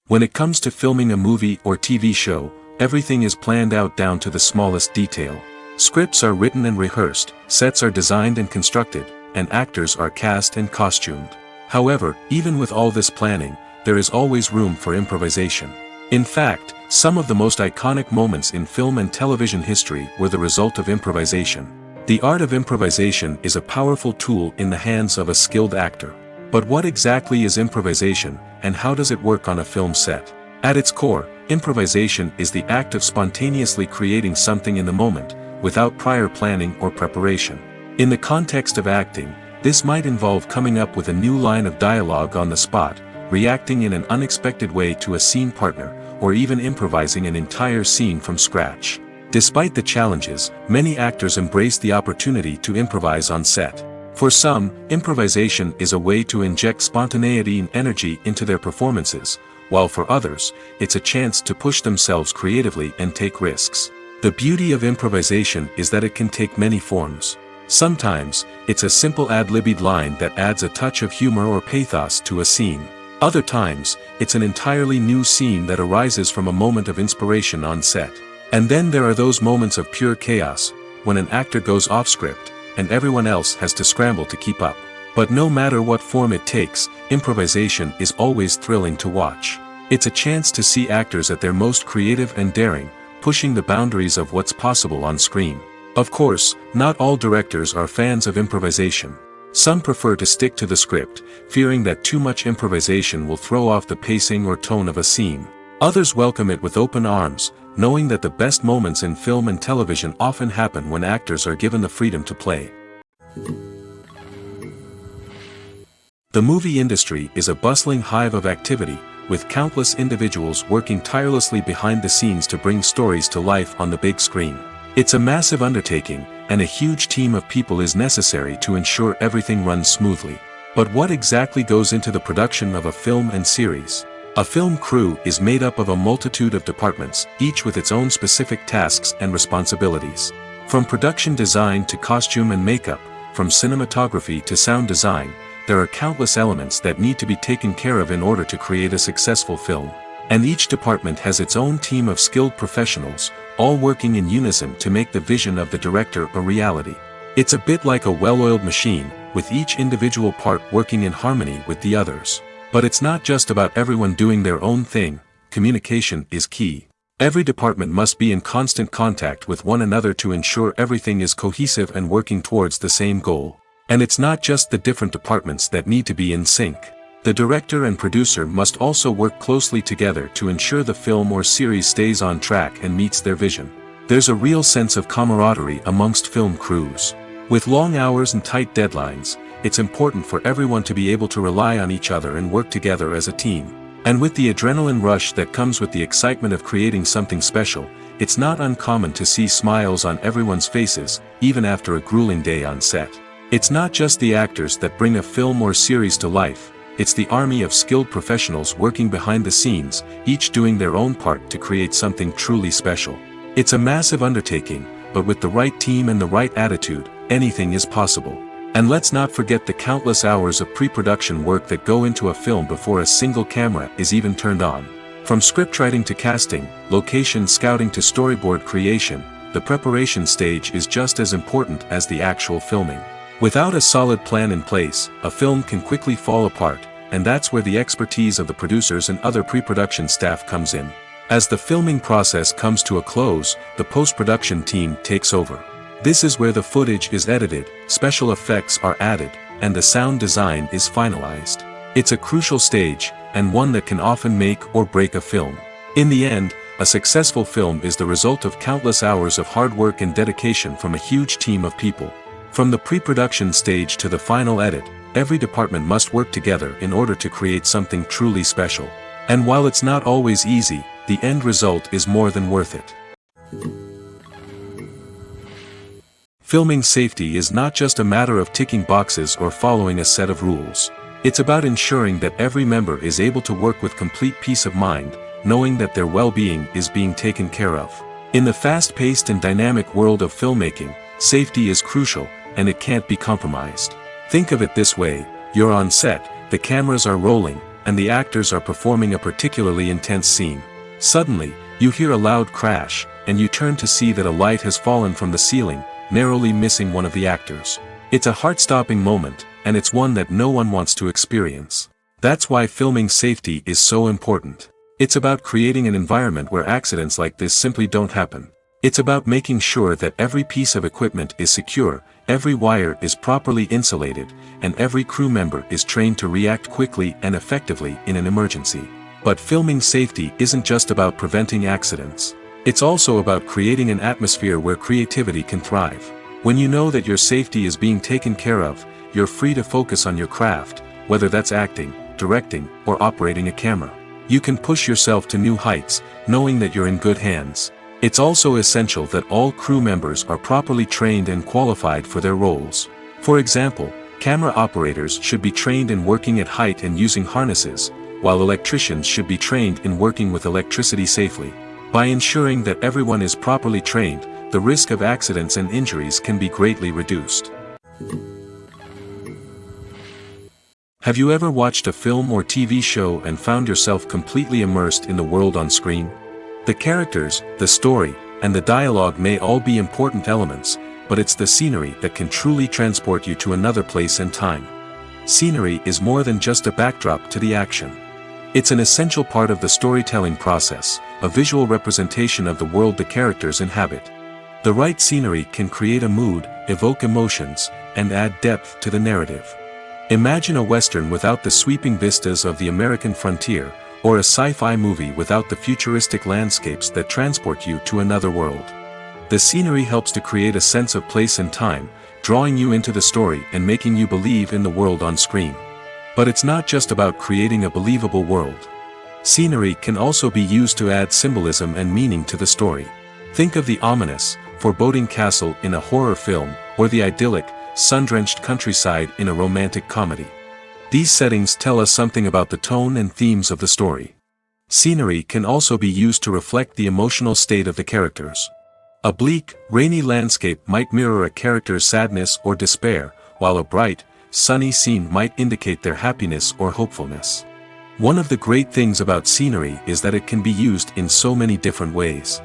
When it comes to filming a movie or TV show, everything is planned out down to the smallest detail. Scripts are written and rehearsed, sets are designed and constructed, and actors are cast and costumed. However, even with all this planning, there is always room for improvisation. In fact, Some of the most iconic moments in film and television history were the result of improvisation. The art of improvisation is a powerful tool in the hands of a skilled actor. But what exactly is improvisation, and how does it work on a film set? At its core, improvisation is the act of spontaneously creating something in the moment, without prior planning or preparation. In the context of acting, this might involve coming up with a new line of dialogue on the spot, reacting in an unexpected way to a scene partner, or even improvising an entire scene from scratch. Despite the challenges, many actors embrace the opportunity to improvise on set. For some, improvisation is a way to inject spontaneity and energy into their performances, while for others, it's a chance to push themselves creatively and take risks. The beauty of improvisation is that it can take many forms. Sometimes, it's a simple ad-libbed line that adds a touch of humor or pathos to a scene. Other times, it's an entirely new scene that arises from a moment of inspiration on set. And then there are those moments of pure chaos, when an actor goes off script, and everyone else has to scramble to keep up. But no matter what form it takes, improvisation is always thrilling to watch. It's a chance to see actors at their most creative and daring, pushing the boundaries of what's possible on screen. Of course, not all directors are fans of improvisation. Some prefer to stick to the script, fearing that too much improvisation will throw off the pacing or tone of a scene. Others welcome it with open arms, knowing that the best moments in film and television often happen when actors are given the freedom to play. The movie industry is a bustling hive of activity, with countless individuals working tirelessly behind the scenes to bring stories to life on the big screen. It's a massive undertaking, and a huge team of people is necessary to ensure everything runs smoothly. But what exactly goes into the production of a film and series? A film crew is made up of a multitude of departments, each with its own specific tasks and responsibilities. From production design to costume and makeup, from cinematography to sound design, there are countless elements that need to be taken care of in order to create a successful film. And each department has its own team of skilled professionals, all working in unison to make the vision of the director a reality. It's a bit like a well-oiled machine, with each individual part working in harmony with the others. But it's not just about everyone doing their own thing. Communication is key. Every department must be in constant contact with one another to ensure everything is cohesive and working towards the same goal. And it's not just the different departments that need to be in sync. The director and producer must also work closely together to ensure the film or series stays on track and meets their vision. There's a real sense of camaraderie amongst film crews. With long hours and tight deadlines, it's important for everyone to be able to rely on each other and work together as a team. And with the adrenaline rush that comes with the excitement of creating something special, it's not uncommon to see smiles on everyone's faces, even after a grueling day on set. It's not just the actors that bring a film or series to life, it's the army of skilled professionals working behind the scenes, each doing their own part to create something truly special. It's a massive undertaking, but with the right team and the right attitude, anything is possible. And let's not forget the countless hours of pre-production work that go into a film before a single camera is even turned on. From scriptwriting to casting, location scouting to storyboard creation, the preparation stage is just as important as the actual filming. Without a solid plan in place, a film can quickly fall apart, and that's where the expertise of the producers and other pre-production staff comes in. As the filming process comes to a close, the post-production team takes over. This is where the footage is edited, special effects are added, and the sound design is finalized. It's a crucial stage, and one that can often make or break a film. In the end, a successful film is the result of countless hours of hard work and dedication from a huge team of people. From the pre-production stage to the final edit, every department must work together in order to create something truly special. And while it's not always easy, the end result is more than worth it. Filming safety is not just a matter of ticking boxes or following a set of rules. It's about ensuring that every member is able to work with complete peace of mind, knowing that their well-being is being taken care of. In the fast-paced and dynamic world of filmmaking, safety is crucial, and it can't be compromised. Think of it this way: you're on set, the cameras are rolling, and the actors are performing a particularly intense scene. Suddenly, you hear a loud crash, and you turn to see that a light has fallen from the ceiling, narrowly missing one of the actors. It's a heart-stopping moment, and it's one that no one wants to experience. That's why filming safety is so important. It's about creating an environment where accidents like this simply don't happen. It's about making sure that every piece of equipment is secure, every wire is properly insulated, and every crew member is trained to react quickly and effectively in an emergency. But filming safety isn't just about preventing accidents. It's also about creating an atmosphere where creativity can thrive. When you know that your safety is being taken care of, you're free to focus on your craft, whether that's acting, directing, or operating a camera. You can push yourself to new heights, knowing that you're in good hands. It's also essential that all crew members are properly trained and qualified for their roles. For example, camera operators should be trained in working at height and using harnesses, while electricians should be trained in working with electricity safely. By ensuring that everyone is properly trained, the risk of accidents and injuries can be greatly reduced. Have you ever watched a film or TV show and found yourself completely immersed in the world on screen? The characters, the story, and the dialogue may all be important elements, but it's the scenery that can truly transport you to another place and time. Scenery is more than just a backdrop to the action. It's an essential part of the storytelling process, a visual representation of the world the characters inhabit. The right scenery can create a mood, evoke emotions, and add depth to the narrative. Imagine a Western without the sweeping vistas of the American frontier, or a sci-fi movie without the futuristic landscapes that transport you to another world. The scenery helps to create a sense of place and time, drawing you into the story and making you believe in the world on screen. But it's not just about creating a believable world. Scenery can also be used to add symbolism and meaning to the story. Think of the ominous, foreboding castle in a horror film, or the idyllic, sun-drenched countryside in a romantic comedy. These settings tell us something about the tone and themes of the story. Scenery can also be used to reflect the emotional state of the characters. A bleak, rainy landscape might mirror a character's sadness or despair, while a bright, sunny scene might indicate their happiness or hopefulness. One of the great things about scenery is that it can be used in so many different ways.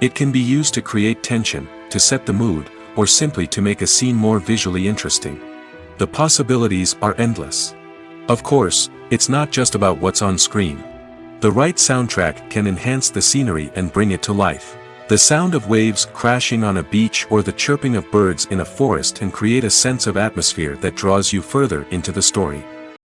It can be used to create tension, to set the mood, or simply to make a scene more visually interesting. The possibilities are endless. Of course, it's not just about what's on screen. The right soundtrack can enhance the scenery and bring it to life. The sound of waves crashing on a beach or the chirping of birds in a forest can create a sense of atmosphere that draws you further into the story.